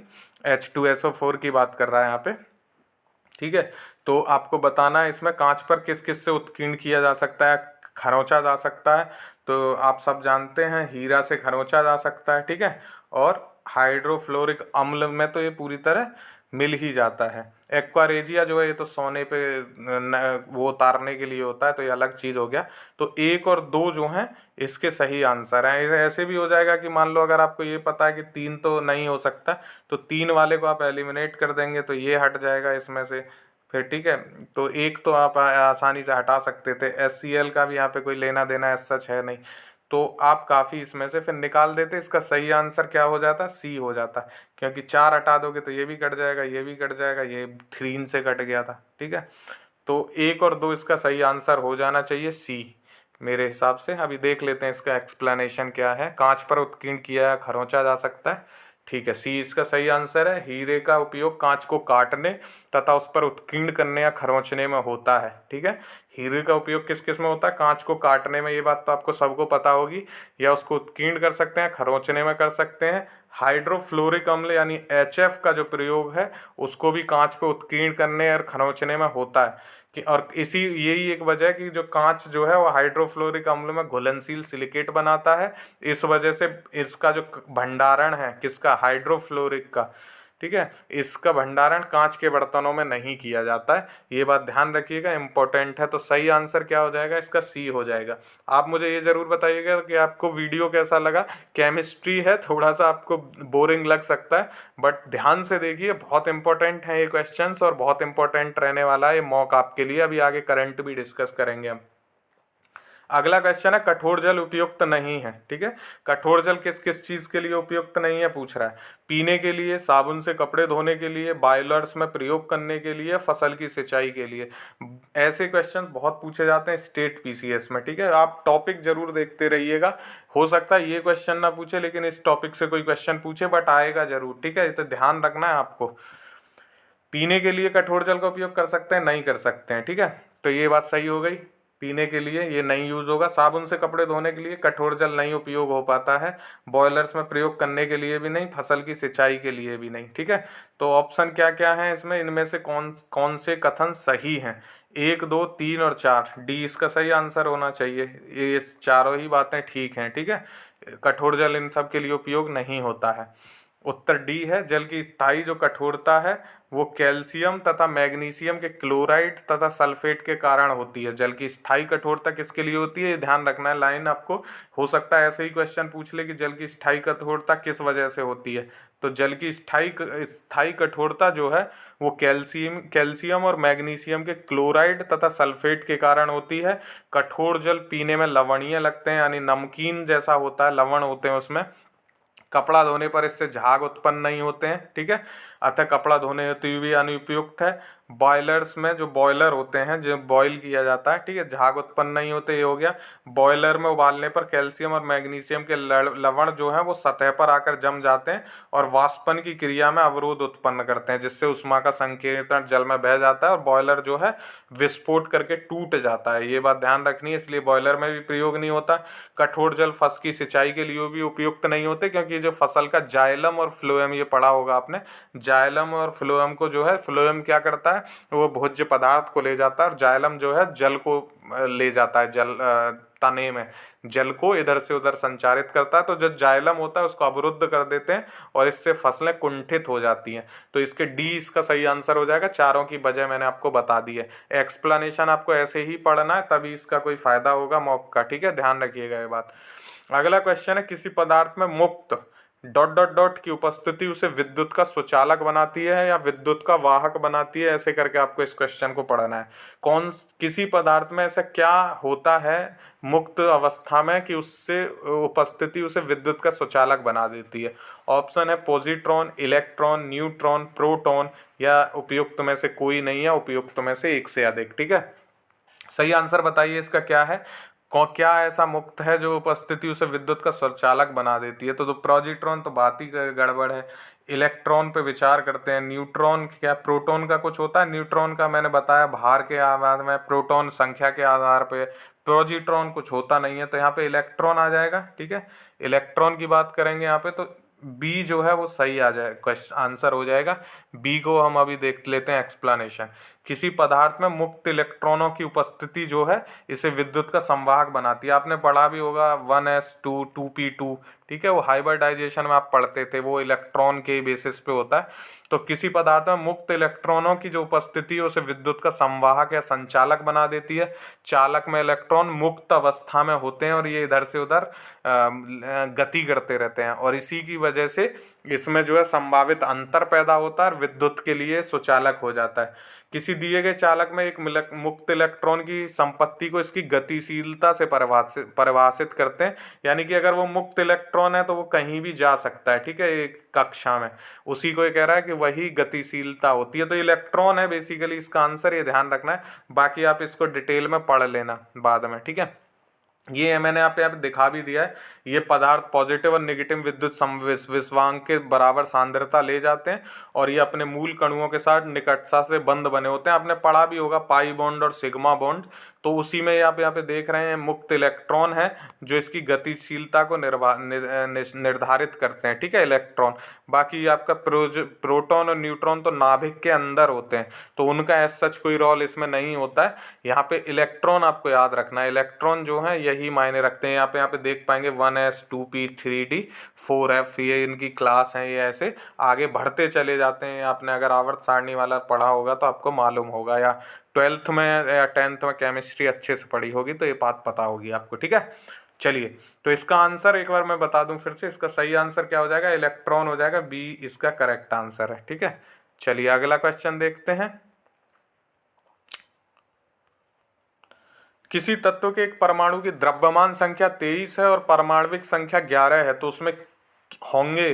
[SPEAKER 1] H2SO4 की बात कर रहा है यहाँ पे, ठीक है। तो आपको बताना है इसमें कांच पर किस किस से उत्कीर्ण किया जा सकता है, खरोंचा जा सकता है। तो आप सब जानते हैं हीरा से खरोंचा जा सकता है, ठीक है। और हाइड्रोफ्लोरिक अम्ल में तो ये पूरी तरह मिल ही जाता है। एक्वारेजिया जो है ये तो सोने पे वो उतारने के लिए होता है, तो ये अलग चीज़ हो गया। तो 1 और 2 जो हैं इसके सही आंसर हैं। ऐसे भी हो जाएगा कि मान लो अगर आपको ये पता है कि 3 तो नहीं हो सकता, तो 3 वाले को आप एलिमिनेट कर देंगे तो ये हट जाएगा इसमें से फिर, ठीक है। तो एक तो आप आसानी से हटा सकते थे। HCl का भी यहाँ पे कोई लेना देना ऐसा सच है नहीं, तो आप काफ़ी इसमें से फिर निकाल देते। इसका सही आंसर क्या हो जाता, सी हो जाता, क्योंकि 4 हटा दोगे तो ये भी कट जाएगा, ये भी कट जाएगा, ये 3 से कट गया था, ठीक है। तो 1 और 2 इसका सही आंसर हो जाना चाहिए सी मेरे हिसाब से। अभी देख लेते हैं इसका एक्सप्लेनेशन क्या है। कांच पर उत्कीर्ण किया खरोंचा जा सकता है, ठीक है, सी इसका सही आंसर है। हीरे का उपयोग कांच को काटने तथा उस पर उत्कीर्ण करने या खरोंचने में होता है, ठीक है। हीरे का उपयोग किस किस में होता है, कांच को काटने में, ये बात तो आपको सबको पता होगी, या उसको उत्कीर्ण कर सकते हैं, खरोंचने में कर सकते हैं। हाइड्रोफ्लोरिक अम्ल यानी HF का जो प्रयोग है उसको भी कांच पे उत्कीर्ण करने और खरोंचने में होता है कि, और इसी यही एक वजह है कि जो कांच जो है वो हाइड्रोफ्लोरिक अम्ल में घुलनशील सिलिकेट बनाता है। इस वजह से इसका जो भंडारण है किसका, हाइड्रोफ्लोरिक का, ठीक है, इसका भंडारण कांच के बर्तनों में नहीं किया जाता है। ये बात ध्यान रखिएगा, इंपॉर्टेंट है। तो सही आंसर क्या हो जाएगा इसका, सी हो जाएगा। आप मुझे ये ज़रूर बताइएगा कि आपको वीडियो कैसा लगा। केमिस्ट्री है, थोड़ा सा आपको बोरिंग लग सकता है, बट ध्यान से देखिए, बहुत इंपॉर्टेंट है ये क्वेश्चंस और बहुत इंपॉर्टेंट रहने वाला है ये मॉक आपके लिए। अभी आगे करंट भी डिस्कस करेंगे हम। अगला क्वेश्चन है कठोर जल उपयुक्त नहीं है, ठीक है। कठोर जल किस किस चीज़ के लिए उपयुक्त नहीं है पूछ रहा है। पीने के लिए, साबुन से कपड़े धोने के लिए, बॉयलर्स में प्रयोग करने के लिए, फसल की सिंचाई के लिए। ऐसे क्वेश्चन बहुत पूछे जाते हैं स्टेट PCS में, ठीक है। आप टॉपिक जरूर देखते रहिएगा, हो सकता है ये क्वेश्चन ना पूछे लेकिन इस टॉपिक से कोई क्वेश्चन पूछे, बट आएगा जरूर, ठीक है। तो ध्यान रखना है आपको। पीने के लिए कठोर जल का उपयोग कर सकते हैं, नहीं कर सकते हैं, ठीक है। तो ये बात सही हो गई, पीने के लिए ये नहीं यूज़ होगा। साबुन से कपड़े धोने के लिए कठोर जल नहीं उपयोग हो पाता है, बॉयलर्स में प्रयोग करने के लिए भी नहीं, फसल की सिंचाई के लिए भी नहीं, ठीक है। तो ऑप्शन क्या क्या है इसमें, इनमें से कौन कौन से कथन सही हैं, 1, 2, 3 और 4, डी इसका सही आंसर होना चाहिए। ये चारों ही बातें ठीक हैं, ठीक है। कठोर जल इन सब के लिए उपयोग नहीं होता है। उत्तर डी है। जल की स्थायी जो कठोरता है वो कैल्शियम तथा मैग्नीशियम के क्लोराइड तथा सल्फेट के कारण होती है। जल की स्थायी कठोरता किसके लिए होती है, ये ध्यान रखना है। लाइन आपको हो सकता है ऐसे ही क्वेश्चन पूछ ले कि जल की स्थायी कठोरता किस वजह से होती है। तो जल की स्थायी कठोरता जो है वो कैल्शियम और मैग्नीशियम के क्लोराइड तथा सल्फेट के कारण होती है। कठोर जल पीने में लवणीय लगते हैं, यानी नमकीन जैसा होता है, लवण होते हैं उसमें। कपड़ा धोने पर इससे झाग उत्पन्न नहीं होते हैं, ठीक है। अतः कपड़ा धोने हेतु भी अनुपयुक्त है। बॉयलर्स में जो बॉयलर होते हैं, जो बॉयल किया जाता है, ठीक है, झाग उत्पन्न नहीं होते, ये हो गया। बॉयलर में उबालने पर कैल्शियम और मैग्नीशियम के लवण जो है वो सतह पर आकर जम जाते हैं और वाष्पन की क्रिया में अवरोध उत्पन्न करते हैं, जिससे उष्मा का संकेतन जल में बह जाता है और बॉयलर जो है विस्फोट करके टूट जाता है। ये बात ध्यान रखनी है, इसलिए बॉयलर में भी प्रयोग नहीं होता। कठोर जल फसल की सिंचाई के लिए भी उपयुक्त नहीं होते, क्योंकि जो फसल का जाइलम और फ्लोएम, ये पढ़ा होगा आपने, जाइलम और फ्लोएम को जो है, फ्लोएम क्या करता है वो भोज्य पदार्थ को ले जाता है और जाइलम जो है जल को ले जाता है, जल तने में जल को इधर से उधर संचारित करता है। तो जो जाइलम होता है उसको अवरुद्ध कर देते हैं और इससे फसलें कुंठित हो जाती हैं। तो इसके डी इसका सही आंसर हो जाएगा। चारों की वजह मैंने आपको बता दी है। एक्सप्लेनेशन आपको ऐसे ही पढ़ना है, तभी इसका कोई फायदा होगा मॉक का, ठीक है, ध्यान रखिएगा ये बात। अगला क्वेश्चन है किसी पदार्थ में मुक्त डॉट डॉट डॉट की उपस्थिति उसे विद्युत का स्वचालक बनाती है या विद्युत का वाहक बनाती है, ऐसे करके आपको इस क्वेश्चन को पढ़ना है। किसी पदार्थ में ऐसा क्या होता है मुक्त अवस्था में कि उससे उपस्थिति उसे विद्युत का स्वचालक बना देती है। ऑप्शन है पॉजिट्रॉन, इलेक्ट्रॉन, न्यूट्रॉन, प्रोटॉन, या उपयुक्त में से कोई नहीं है, उपयुक्त में से एक से अधिक, ठीक है। सही आंसर बताइए इसका क्या है। क्या ऐसा मुक्त है जो उपस्थिति उसे विद्युत का स्वचालक बना देती है। तो पॉजिट्रॉन तो बात ही गड़बड़ है। इलेक्ट्रॉन पे विचार करते हैं। न्यूट्रॉन क्या, प्रोटॉन का कुछ होता है। न्यूट्रॉन का मैंने बताया भार के आधार में, प्रोटॉन संख्या के आधार पे, पॉजिट्रॉन कुछ होता नहीं है। तो यहाँ पे इलेक्ट्रॉन आ जाएगा, ठीक है। इलेक्ट्रॉन की बात करेंगे यहाँ पे तो बी जो है वो सही आ जाए, क्वेश्चन आंसर हो जाएगा। बी को हम अभी देख लेते हैं एक्सप्लेनेशन। किसी पदार्थ में मुक्त इलेक्ट्रॉनों की उपस्थिति जो है इसे विद्युत का संवाहक बनाती है। आपने पढ़ा भी होगा 1s2 2p2, ठीक है, वो हाइब्रिडाइजेशन में आप पढ़ते थे, वो इलेक्ट्रॉन के बेसिस पे होता है। तो किसी पदार्थ में मुक्त इलेक्ट्रॉनों की जो उपस्थिति है उसे विद्युत का संवाहक या संचालक बना देती है। चालक में इलेक्ट्रॉन मुक्त अवस्था में होते हैं और ये इधर से उधर गति करते रहते हैं, और इसी की वजह से इसमें जो है संभावित अंतर पैदा होता है और विद्युत के लिए सुचालक हो जाता है। किसी दिए गए चालक में एक मुक्त इलेक्ट्रॉन की संपत्ति को इसकी गतिशीलता से परिभाषित करते हैं, यानी कि अगर वो मुक्त इलेक्ट्रॉन है तो वो कहीं भी जा सकता है, ठीक है, एक कक्षा में, उसी को ये कह रहा है कि वही गतिशीलता होती है। तो इलेक्ट्रॉन है बेसिकली इसका आंसर, ये ध्यान रखना है। बाकी आप इसको डिटेल में पढ़ लेना बाद में, ठीक है। ये मैंने आप यहाँ पे दिखा भी दिया है। ये पदार्थ पॉजिटिव और नेगेटिव विद्युत विस्वांक के बराबर सांद्रता ले जाते हैं और ये अपने मूल कणुओं के साथ निकटता से बंद बने होते हैं। आपने पढ़ा भी होगा पाई बॉन्ड और सिग्मा बॉन्ड, तो उसी में आप यहाँ पे देख रहे हैं मुक्त इलेक्ट्रॉन है जो इसकी गतिशीलता को निर्धारित करते हैं, ठीक है, इलेक्ट्रॉन। बाकी आपका प्रोटॉन और न्यूट्रॉन तो नाभिक के अंदर होते हैं, तो उनका एज सच कोई रोल इसमें नहीं होता है। यहाँ पे इलेक्ट्रॉन आपको याद रखना है, इलेक्ट्रॉन जो है यही मायने रखते हैं। यहाँ पे देख पाएंगे 1s 2p 3d 4f, ये इनकी क्लास है। ये ऐसे आगे बढ़ते चले जाते हैं। आपने अगर आवर्त सारणी वाला पढ़ा होगा तो आपको मालूम होगा, या 12th में या 10th में केमिस्ट्री अच्छे से पढ़ी होगी तो ये बात पता होगी आपको, ठीक है। चलिए, तो इसका आंसर एक बार मैं बता दूं फिर से, इसका सही आंसर क्या हो जाएगा, इलेक्ट्रॉन हो जाएगा, बी इसका करेक्ट आंसर है, ठीक है। चलिए अगला क्वेश्चन देखते हैं। किसी तत्व के एक परमाणु की द्रव्यमान संख्या 23 है और परमाणविक संख्या 11 है, तो उसमें होंगे,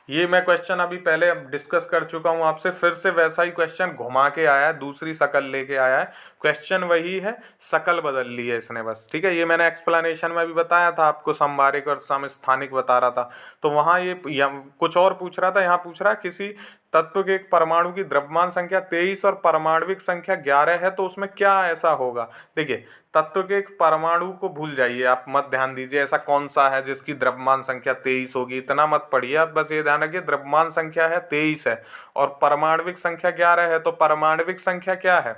[SPEAKER 1] ये मैं क्वेश्चन अभी पहले डिस्कस कर चुका हूँ आपसे, फिर से वैसा ही क्वेश्चन घुमा के आया है, दूसरी शकल लेके आया है। क्वेश्चन वही है, शकल बदल ली है इसने बस, ठीक है। ये मैंने एक्सप्लेनेशन में भी बताया था आपको, समवारिक और समस्थानिक बता रहा था। तो वहाँ ये कुछ और पूछ रहा था, यहाँ पूछ रहा है किसी तत्व के एक परमाणु की द्रव्यमान संख्या 23 और परमाणविक संख्या 11 है, तो उसमें क्या ऐसा होगा। देखिए, तत्व के एक परमाणु को भूल जाइए, आप मत ध्यान दीजिए ऐसा कौन सा है जिसकी द्रव्यमान संख्या 23 होगी, इतना मत पढ़िए आप, बस ये ध्यान रखिए द्रव्यमान संख्या है 23 है और परमाणविक संख्या 11 है। तो परमाणविक संख्या क्या है,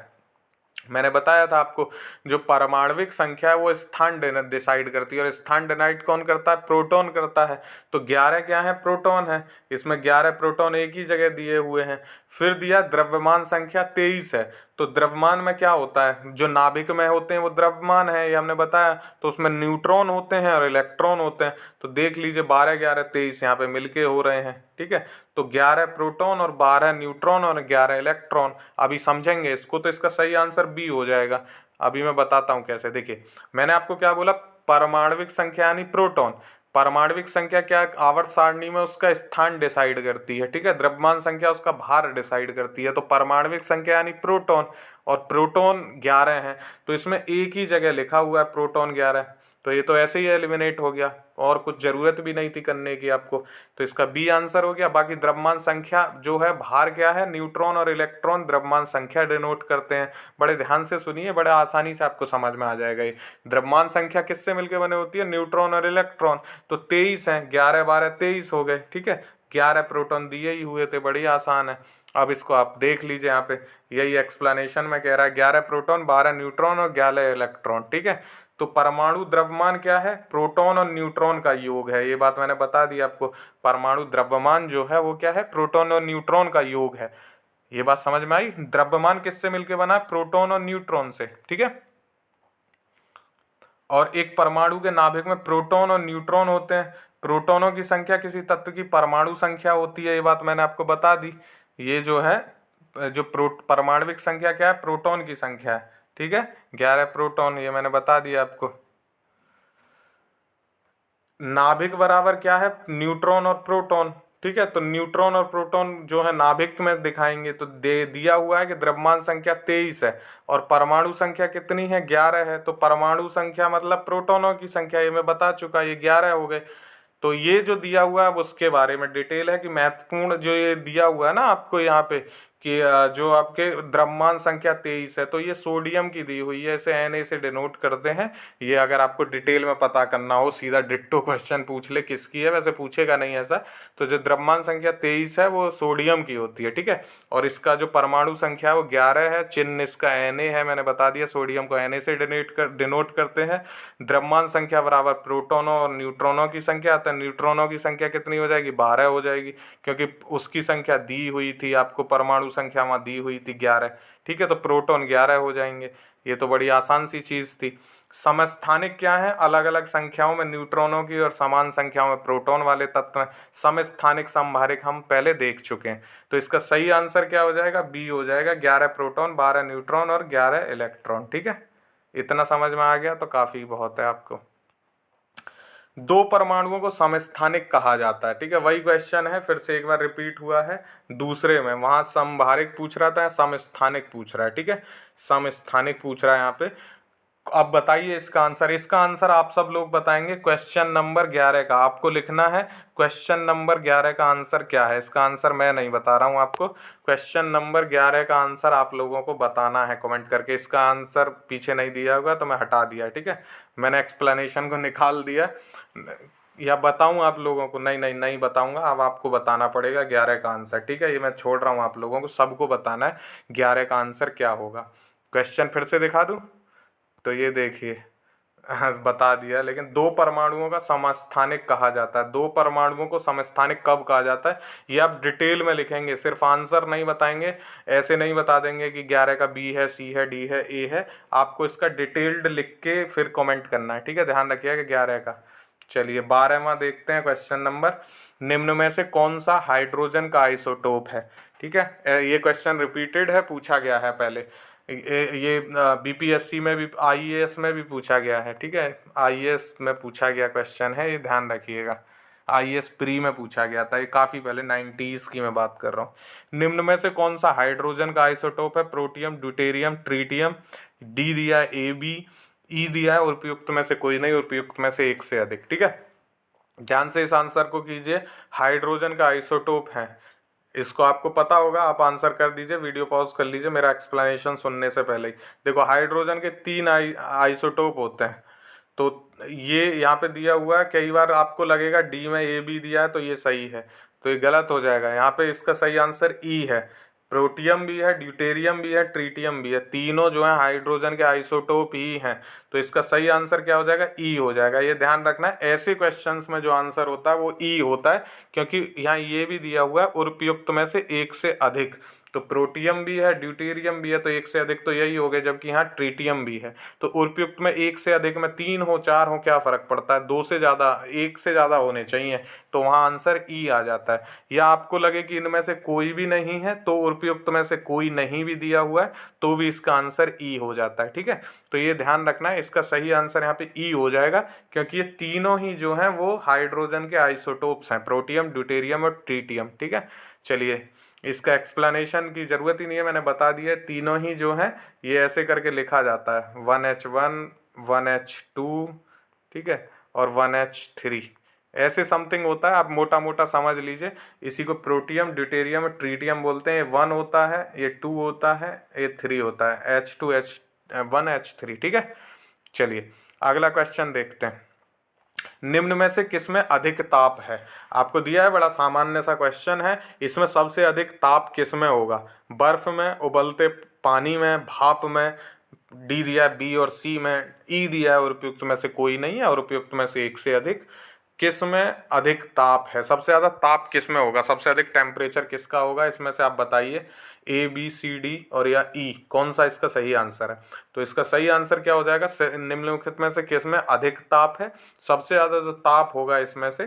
[SPEAKER 1] मैंने बताया था आपको, जो परमाणविक संख्या है वो स्थान डिसाइड करती है, और स्थान डिसाइड कौन करता है, प्रोटॉन करता है। तो 11 क्या है, प्रोटॉन है, इसमें 11 प्रोटॉन एक ही जगह दिए हुए हैं। फिर दिया द्रव्यमान संख्या 23 है, तो द्रव्यमान में क्या होता है, जो नाभिक में होते हैं वो द्रव्यमान है, ये हमने बताया। तो उसमें न्यूट्रॉन होते हैं और इलेक्ट्रॉन होते हैं। तो देख लीजिए 12 11 23 यहाँ पे मिलके हो रहे हैं, ठीक है। तो 11 प्रोटॉन और 12 न्यूट्रॉन और 11 इलेक्ट्रॉन। अभी समझेंगे इसको, तो इसका सही आंसर बी हो जाएगा। अभी मैं बताता हूँ कैसे। देखिए, मैंने आपको क्या बोला, परमाणविक संख्या यानी प्रोटॉन। परमाणविक संख्या क्या, आवर्त सारणी में उसका स्थान डिसाइड करती है, ठीक है। द्रव्यमान संख्या उसका भार डिसाइड करती है। तो परमाणविक संख्या यानी प्रोटॉन, और प्रोटॉन 11 हैं, तो इसमें एक ही जगह लिखा हुआ है प्रोटॉन 11, तो ये तो ऐसे ही एलिमिनेट हो गया, और कुछ जरूरत भी नहीं थी करने की आपको। तो इसका बी आंसर हो गया। बाकी द्रव्यमान संख्या जो है, भार क्या है, न्यूट्रॉन और इलेक्ट्रॉन द्रव्यमान संख्या डिनोट करते हैं। बड़े ध्यान से सुनिए, बड़े आसानी से आपको समझ में आ जाएगा। ये द्रव्यमान संख्या किससे मिलकर बने होती है, न्यूट्रॉन और इलेक्ट्रॉन। तो 23 हैं, 11 12 23 हो गए, ठीक है। 11 प्रोटॉन दिए ही हुए थे, बड़ी आसान है। अब इसको आप देख लीजिए, यहाँ पे यही एक्सप्लेनेशन में कह रहा है, 11 प्रोटॉन 12 न्यूट्रॉन और 11 इलेक्ट्रॉन, ठीक है। तो परमाणु द्रव्यमान क्या है, प्रोटॉन और न्यूट्रॉन का योग है, ये बात मैंने बता दी आपको। परमाणु द्रव्यमान जो है वो क्या है, प्रोटॉन और न्यूट्रॉन का योग है। ये बात समझ में आई, द्रव्यमान किससे मिलकर बना है, प्रोटॉन और न्यूट्रॉन से, ठीक है। और एक परमाणु के नाभिक में प्रोटॉन और न्यूट्रॉन होते हैं। प्रोटॉनों की संख्या किसी तत्व की परमाणु संख्या होती है, ये बात मैंने आपको बता दी। ये जो है, जो परमाणविक संख्या क्या है, प्रोटॉन की संख्या है, ठीक है। 11 प्रोटॉन, ये मैंने बता दिया आपको। नाभिक बराबर क्या है, न्यूट्रॉन और प्रोटॉन, ठीक है। तो न्यूट्रॉन और प्रोटॉन जो है नाभिक में दिखाएंगे, तो दिया हुआ है कि द्रव्यमान संख्या 23 है और परमाणु संख्या कितनी है, 11 है। तो परमाणु संख्या मतलब प्रोटॉनों की संख्या, ये मैं बता चुका, ये 11 हो गए। तो ये जो दिया हुआ है उसके बारे में डिटेल है कि महत्वपूर्ण जो ये दिया हुआ है ना आपको यहाँ पे, कि जो आपके द्रव्यमान संख्या 23 है, तो ये सोडियम की दी हुई है, इसे Na से डिनोट करते हैं। ये अगर आपको डिटेल में पता करना हो, सीधा डिट्टो क्वेश्चन पूछ ले किसकी है, वैसे पूछेगा नहीं ऐसा। तो जो द्रव्यमान संख्या 23 है वो सोडियम की होती है, ठीक है। और इसका जो परमाणु संख्या है वो 11 है, चिन्ह इसका Na है, मैंने बता दिया, सोडियम को Na से डिनोट करते हैं। द्रव्यमान संख्या बराबर प्रोटोनों और न्यूट्रॉनों की संख्या, तो न्यूट्रॉनों की संख्या कितनी हो जाएगी, 12 हो जाएगी, क्योंकि उसकी संख्या दी हुई थी आपको, परमाणु संख्या वहाँ दी हुई थी 11, ठीक है। तो प्रोटॉन 11 हो जाएंगे। ये तो बड़ी आसान सी चीज़ थी। समस्थानिक क्या है, अलग अलग संख्याओं में न्यूट्रॉनों की और समान संख्याओं में प्रोटॉन वाले तत्व हैं। समस्थानिक समभारिक हम पहले देख चुके हैं। तो इसका सही आंसर क्या हो जाएगा, बी हो जाएगा, 11 प्रोटॉन 12 न्यूट्रॉन और 11 इलेक्ट्रॉन, ठीक है। इतना समझ में आ गया तो काफ़ी बहुत है आपको। दो परमाणुओं को समस्थानिक कहा जाता है, ठीक है। वही क्वेश्चन है, फिर से एक बार रिपीट हुआ है दूसरे में, वहां समभारिक पूछ रहा था, समस्थानिक पूछ रहा है, ठीक है। समस्थानिक पूछ रहा है यहाँ पे। अब बताइए इसका आंसर। इसका आंसर आप सब लोग बताएंगे क्वेश्चन नंबर 11 का। आपको लिखना है क्वेश्चन नंबर 11 का आंसर क्या है। इसका आंसर मैं नहीं बता रहा हूँ आपको, क्वेश्चन नंबर 11 का आंसर आप लोगों को बताना है कमेंट करके। इसका आंसर पीछे नहीं दिया होगा तो मैं हटा दिया, ठीक है। मैंने एक्सप्लेनेशन को निकाल दिया, या बताऊं आप लोगों को, नहीं नहीं नहीं बताऊंगा, अब आपको बताना पड़ेगा 11 का आंसर, ठीक है। ये मैं छोड़ रहा हूँ आप लोगों को, सबको बताना है 11 का आंसर क्या होगा। क्वेश्चन फिर से दिखा दूं, तो ये देखिए, हाँ बता दिया, लेकिन दो परमाणुओं का समस्थानिक कहा जाता है। दो परमाणुओं को समस्थानिक कब कहा जाता है, ये आप डिटेल में लिखेंगे, सिर्फ आंसर नहीं बताएंगे, ऐसे नहीं बता देंगे कि 11 का बी है, सी है, डी है, ए है। आपको इसका डिटेल्ड लिख के फिर कमेंट करना है, ठीक है। ध्यान रखिएगा 11 का। चलिए 12वां देखते हैं क्वेश्चन नंबर। निम्न में से कौन सा हाइड्रोजन का आइसोटोप है, ठीक है। ये क्वेश्चन रिपीटेड है, पूछा गया है पहले। ये बीपीएससी में भी, आईएएस में भी पूछा गया है, ठीक है। आईएएस में पूछा गया क्वेश्चन है, ये ध्यान रखिएगा। आईएएस प्री में पूछा गया था, ये काफ़ी पहले 90s की मैं बात कर रहा हूँ। निम्न में से कौन सा हाइड्रोजन का आइसोटोप है, प्रोटियम, ड्यूटेरियम, ट्रीटियम। डी दिया है, ए बी, ई दिया है, उपयुक्त में से कोई नहीं, उपयुक्त में से एक से अधिक, ठीक है। ध्यान से इस आंसर को कीजिए। हाइड्रोजन का आइसोटोप है, इसको आपको पता होगा, आप आंसर कर दीजिए, वीडियो पॉज कर लीजिए मेरा एक्सप्लेनेशन सुनने से पहले ही। देखो हाइड्रोजन के 3 आइसोटोप होते हैं, तो ये यहाँ पे दिया हुआ है। कई बार आपको लगेगा डी में ए बी दिया है तो ये सही है, तो ये गलत हो जाएगा। यहाँ पे इसका सही आंसर ई है। प्रोटियम भी है, ड्यूटेरियम भी है, ट्रीटियम भी है, तीनों जो है हाइड्रोजन के आइसोटोप ही हैं। तो इसका सही आंसर क्या हो जाएगा, ई हो जाएगा। ये ध्यान रखना है, ऐसे क्वेश्चंस में जो आंसर होता है वो ई होता है, क्योंकि यहाँ ये भी दिया हुआ है उपयुक्त में से एक से अधिक। तो प्रोटियम भी है, ड्यूटेरियम भी है, तो एक से अधिक तो यही हो गया, जबकि यहाँ ट्रीटियम भी है। तो उपयुक्त में एक से अधिक में 3 हो 4 हो क्या फर्क पड़ता है, 2 से ज़्यादा, 1 से ज़्यादा होने चाहिए, तो वहाँ आंसर ई आ जाता है। या आपको लगे कि इनमें से कोई भी नहीं है, तो उपयुक्त में से कोई नहीं भी दिया हुआ है तो भी इसका आंसर ई हो जाता है, ठीक है। तो ये ध्यान रखना है, इसका सही आंसर यहाँ पे ई हो जाएगा, क्योंकि ये तीनों ही जो हैं वो हाइड्रोजन के आइसोटोप्स हैं, प्रोटियम, ड्यूटेरियम और ट्रीटियम, ठीक है। चलिए इसका एक्सप्लेनेशन की ज़रूरत ही नहीं है, मैंने बता दिया। तीनों ही जो हैं ये ऐसे करके लिखा जाता है, 1H1, 1H2, ठीक है, और 1H3, ऐसे समथिंग होता है। आप मोटा मोटा समझ लीजिए, इसी को प्रोटियम, ड्यूटेरियम और ट्रीटियम बोलते हैं। 1 होता है, ये 2 होता है, ये 3 होता है, H2, H1, H3, ठीक है। चलिए अगला क्वेश्चन देखते हैं। निम्न में से किसमें अधिक ताप है, आपको दिया है, बड़ा सामान्य सा क्वेश्चन है। इसमें सबसे अधिक ताप किसमें होगा, बर्फ में, उबलते पानी में, भाप में। डी दिया है, बी और सी में। ई दिया है, और उपयुक्त में से कोई नहीं है, और उपयुक्त में से एक से अधिक। किस में अधिक ताप है, सबसे ज़्यादा ताप किस में होगा, सबसे अधिक टेम्परेचर किसका होगा, इसमें से आप बताइए। ए बी सी डी और या ई, कौन सा इसका सही आंसर है। तो इसका सही आंसर क्या हो जाएगा, निम्नलिखित में से किस में अधिक ताप है। सबसे ज़्यादा जो ताप होगा इसमें से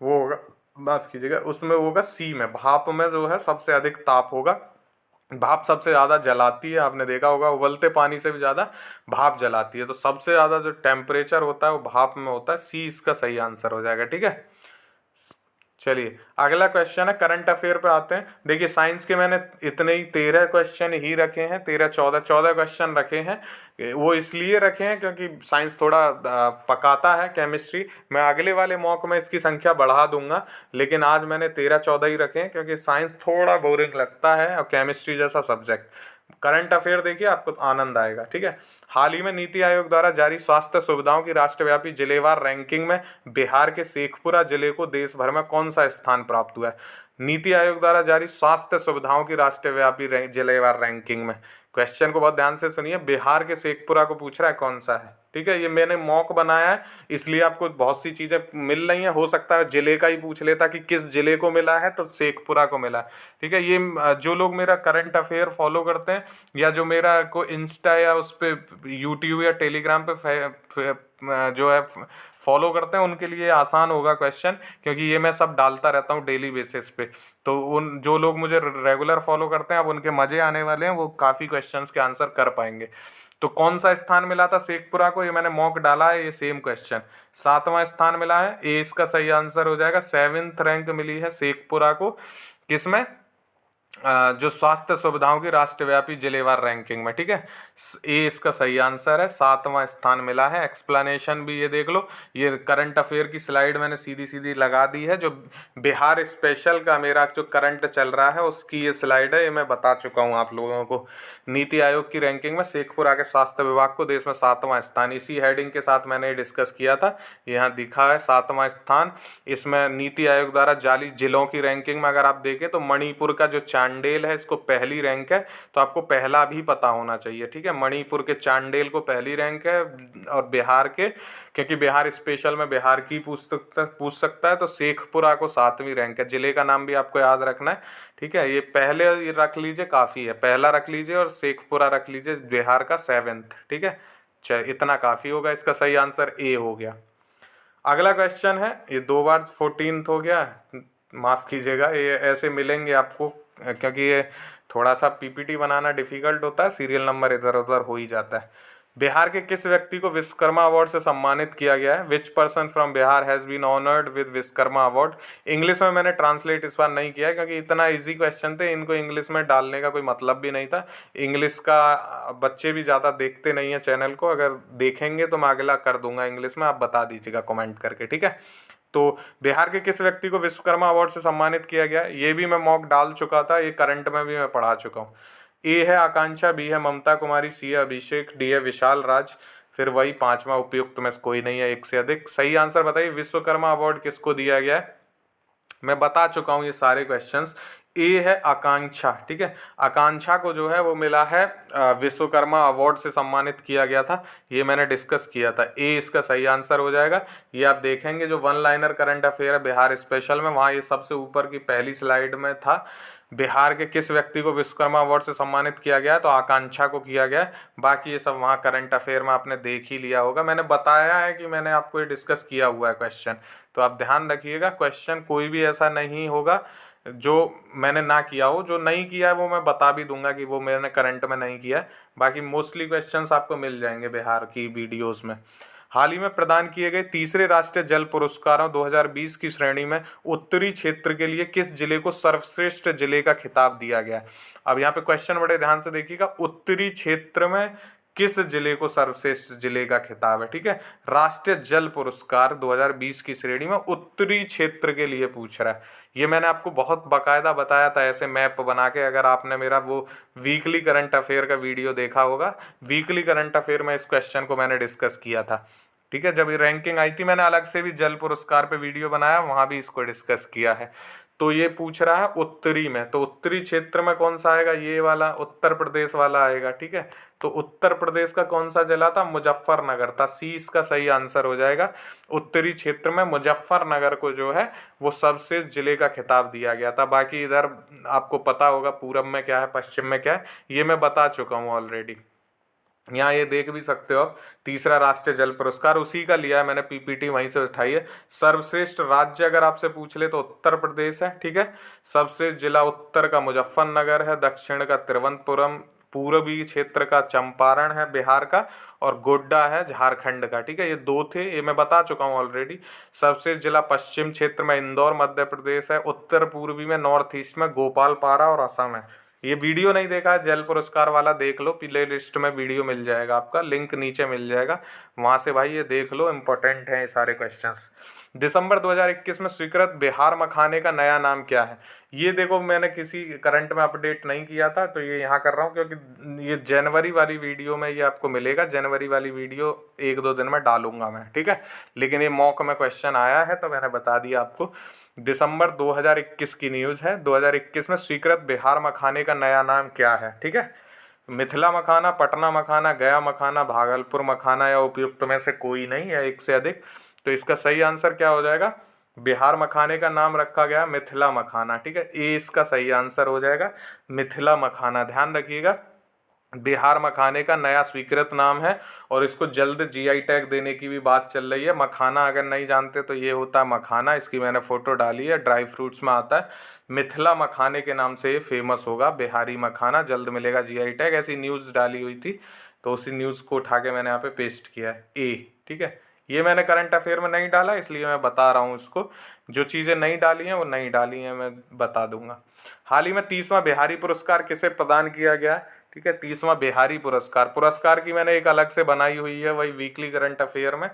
[SPEAKER 1] वो होगा, माफ कीजिएगा, उसमें होगा सी में, भाप में जो है सबसे अधिक ताप होगा। भाप सबसे ज़्यादा जलाती है, आपने देखा होगा, उबलते पानी से भी ज़्यादा भाप जलाती है। तो सबसे ज़्यादा जो टेम्परेचर होता है वो भाप में होता है। सी इसका सही आंसर हो जाएगा, ठीक है। चलिए अगला क्वेश्चन है, करंट अफेयर पे आते हैं। देखिए साइंस के मैंने इतने ही 13 क्वेश्चन ही रखे हैं, 13 14 क्वेश्चन रखे हैं। वो इसलिए रखे हैं क्योंकि साइंस थोड़ा पकाता है केमिस्ट्री। मैं अगले वाले मॉक में इसकी संख्या बढ़ा दूंगा, लेकिन आज मैंने 13 14 ही रखे हैं क्योंकि साइंस थोड़ा बोरिंग लगता है और केमिस्ट्री जैसा सब्जेक्ट। करंट अफेयर देखिए, आपको आनंद आएगा। ठीक है, हाल ही में नीति आयोग द्वारा जारी स्वास्थ्य सुविधाओं की राष्ट्रव्यापी जिलेवार रैंकिंग में बिहार के शेखपुरा जिले को देश भर में कौन सा स्थान प्राप्त हुआ है? नीति आयोग द्वारा जारी स्वास्थ्य सुविधाओं की राष्ट्रव्यापी जिलेवार रैंकिंग में, क्वेश्चन को बहुत ध्यान से सुनिए, बिहार के शेखपुरा को पूछ रहा है कौन सा है। ठीक है, ये मैंने मॉक बनाया है इसलिए आपको बहुत सी चीज़ें मिल रही हैं। हो सकता है जिले का ही पूछ लेता कि किस जिले को मिला है, तो शेखपुरा को मिला। ठीक है, ये जो लोग मेरा करंट अफेयर फॉलो करते हैं या जो मेरा को इंस्टा या उस पर यूट्यूब या टेलीग्राम पे जो है फॉलो करते हैं, उनके लिए आसान होगा क्वेश्चन, क्योंकि ये मैं सब डालता रहता हूँ डेली बेसिस पे। तो उन जो लोग मुझे रेगुलर फॉलो करते हैं अब उनके मज़े आने वाले हैं, वो काफ़ी क्वेश्चंस के आंसर कर पाएंगे। तो कौन सा स्थान मिला था शेखपुरा को, ये मैंने मॉक डाला है, ये सेम क्वेश्चन 7वां स्थान मिला है। ए इसका सही आंसर हो जाएगा। 7th रैंक मिली है शेखपुरा को, किसमें? जो स्वास्थ्य सुविधाओं की राष्ट्रव्यापी जिलेवार रैंकिंग में। ठीक है, ए इसका सही आंसर है, 7वां स्थान मिला है। एक्सप्लेनेशन भी ये देख लो, ये करंट अफेयर की स्लाइड मैंने सीधी सीधी लगा दी है। जो बिहार स्पेशल का मेरा जो करंट चल रहा है उसकी ये स्लाइड है, ये मैं बता चुका हूँ आप लोगों को। नीति आयोग की रैंकिंग में शेखपुरा के स्वास्थ्य विभाग को देश में 7वां स्थान, इसी हेडिंग के साथ मैंने डिस्कस किया था, यहाँ दिखा है 7वां स्थान। इसमें नीति आयोग द्वारा जारी जिलों की रैंकिंग में अगर आप देखें तो मणिपुर का जो चांडेल है इसको पहली रैंक है, तो आपको पहला भी पता होना चाहिए। ठीक है, मणिपुर के चांडेल को पहली रैंक है, और बिहार के, क्योंकि बिहार स्पेशल में बिहार की पूछ सकता है, तो शेखपुरा को 7वीं रैंक है। जिले का नाम भी आपको याद रखना है। ठीक है, ये पहले ये रख लीजिए, काफ़ी है, पहला रख लीजिए और शेखपुरा रख लीजिए बिहार का 7th। ठीक है, चल इतना काफ़ी होगा, इसका सही आंसर ए हो गया। अगला क्वेश्चन है, ये 2 बार 14th हो गया, माफ़ कीजिएगा, ये ऐसे मिलेंगे आपको क्योंकि ये थोड़ा सा पीपीटी बनाना डिफिकल्ट होता है, सीरियल नंबर इधर उधर हो ही जाता है। बिहार के किस व्यक्ति को विश्वकर्मा अवार्ड से सम्मानित किया गया है? Which person from Bihar has been honoured with Vishwakarma award? English में मैंने ट्रांसलेट इस बार नहीं किया है क्योंकि इतना इजी क्वेश्चन थे, इनको इंग्लिश में डालने का कोई मतलब भी नहीं था। इंग्लिश का बच्चे भी ज़्यादा देखते नहीं हैं चैनल को, अगर देखेंगे तो मैं अगला कर दूंगा इंग्लिश में, आप बता दीजिएगा कमेंट करके। ठीक है, तो बिहार के किस व्यक्ति को विश्वकर्मा अवार्ड से सम्मानित किया गया? ये भी मैं मॉक डाल चुका था, ये करंट में भी मैं पढ़ा चुका हूँ। ए है आकांक्षा, बी है ममता कुमारी, सी है अभिषेक, डी है विशाल राज, फिर वही 5वां उपयुक्त में से कोई नहीं है, एक से अधिक। सही आंसर बताइए, विश्वकर्मा अवार्ड किसको दिया गया है? मैं बता चुका हूँ ये सारे क्वेश्चंस। ए है आकांक्षा। ठीक है, आकांक्षा को जो है वो मिला है विश्वकर्मा अवार्ड से सम्मानित किया गया था, ये मैंने डिस्कस किया था। ए इसका सही आंसर हो जाएगा। ये आप देखेंगे जो 1 लाइनर करंट अफेयर है बिहार स्पेशल में, वहाँ ये सबसे ऊपर की पहली स्लाइड में था, बिहार के किस व्यक्ति को विश्वकर्मा अवार्ड से सम्मानित किया गया है, तो आकांक्षा को किया गया है। बाकी ये सब वहाँ करंट अफेयर में आपने देख ही लिया होगा, मैंने बताया है कि मैंने आपको ये डिस्कस किया हुआ है क्वेश्चन, तो आप ध्यान रखिएगा। क्वेश्चन कोई भी ऐसा नहीं होगा जो मैंने ना किया हो, जो नहीं किया है वो मैं बता भी दूंगा कि वो मैंने करंट में नहीं किया है। बाकी मोस्टली क्वेश्चंस आपको मिल जाएंगे बिहार की वीडियोस में। हाल ही में प्रदान किए गए तीसरे राष्ट्रीय जल पुरस्कारों 2020 की श्रेणी में उत्तरी क्षेत्र के लिए किस जिले को सर्वश्रेष्ठ जिले का खिताब दिया गया? अब यहाँ पे क्वेश्चन बड़े ध्यान से देखिएगा, उत्तरी क्षेत्र में किस जिले को सर्वश्रेष्ठ जिले का खिताब है? ठीक है, राष्ट्रीय जल पुरस्कार 2020 की श्रेणी में उत्तरी क्षेत्र के लिए पूछ रहा है। ये मैंने आपको बहुत बाकायदा बताया था ऐसे मैप बना के, अगर आपने मेरा वो वीकली करंट अफेयर का वीडियो देखा होगा, वीकली करंट अफेयर में इस क्वेश्चन को मैंने डिस्कस किया था। ठीक है, जब ये रैंकिंग आई थी मैंने अलग से भी जल पुरस्कार पे वीडियो बनाया, वहाँ भी इसको डिस्कस किया है। तो ये पूछ रहा है उत्तरी में, तो उत्तरी क्षेत्र में कौन सा आएगा? ये वाला उत्तर प्रदेश वाला आएगा। ठीक है, तो उत्तर प्रदेश का कौन सा जिला था? मुजफ्फरनगर था। सी इसका सही आंसर हो जाएगा। उत्तरी क्षेत्र में मुजफ्फरनगर को जो है वो सबसे जिले का खिताब दिया गया था। बाकी इधर आपको पता होगा पूरब में क्या है, पश्चिम में क्या है, ये मैं बता चुका हूँ ऑलरेडी। यहाँ ये देख भी सकते हो आप, तीसरा राष्ट्रीय जल पुरस्कार उसी का लिया है मैंने, पीपीटी वहीं से उठाई है। सर्वश्रेष्ठ राज्य अगर आपसे पूछ ले तो उत्तर प्रदेश है। ठीक है, सबसे जिला उत्तर का मुजफ्फरनगर है, दक्षिण का तिरुवनंतपुरम, पूर्वी क्षेत्र का चंपारण है बिहार का, और गोड्डा है झारखंड का। ठीक है, ये दो थे, ये मैं बता चुका हूँ ऑलरेडी। सबसे जिला पश्चिम क्षेत्र में इंदौर मध्य प्रदेश है, उत्तर पूर्वी में नॉर्थ ईस्ट में गोपालपारा और असम है। ये वीडियो नहीं देखा है जल पुरस्कार वाला, देख लो, प्ले लिस्ट में वीडियो मिल जाएगा, आपका लिंक नीचे मिल जाएगा, वहाँ से भाई ये देख लो, इंपॉर्टेंट है ये सारे क्वेश्चंस। दिसंबर 2021 में स्वीकृत बिहार मखाने का नया नाम क्या है? ये देखो, मैंने किसी करंट में अपडेट नहीं किया था, तो ये यहाँ कर रहा हूँ क्योंकि ये जनवरी वाली वीडियो में ये आपको मिलेगा। जनवरी वाली वीडियो 1-2 दिन में डालूंगा मैं, ठीक है, लेकिन ये मॉक में क्वेश्चन आया है तो मैंने बता दिया आपको। दिसंबर 2021 की न्यूज़ है। 2021 में स्वीकृत बिहार मखाने का नया नाम क्या है? ठीक है, मिथिला मखाना, पटना मखाना, गया मखाना, भागलपुर मखाना, या उपयुक्त में से कोई नहीं, या एक से अधिक। तो इसका सही आंसर क्या हो जाएगा? बिहार मखाने का नाम रखा गया मिथिला मखाना। ठीक है, ए इसका सही आंसर हो जाएगा, मिथिला मखाना। ध्यान रखिएगा, बिहार मखाने का नया स्वीकृत नाम है और इसको जल्द जीआई टैग देने की भी बात चल रही है। मखाना अगर नहीं जानते तो ये होता है मखाना, इसकी मैंने फोटो डाली है, ड्राई फ्रूट्स में आता है। मिथिला मखाने के नाम से ये फेमस होगा, बिहारी मखाना, जल्द मिलेगा जीआई टैग। ऐसी न्यूज़ डाली हुई थी तो उसी न्यूज़ को उठा के मैंने यहाँ पे पेस्ट किया है, ए। ठीक है, ये मैंने करंट अफेयर में नहीं डाला, इसलिए मैं बता रहा हूँ इसको। जो चीज़ें नहीं डाली हैं वो नहीं डाली हैं, मैं बता दूंगा। हाल ही में 30वां बिहारी पुरस्कार किसे प्रदान किया गया है? ठीक है, 30वां बिहारी पुरस्कार की मैंने एक अलग से बनाई हुई है, वही वीकली करंट अफेयर में,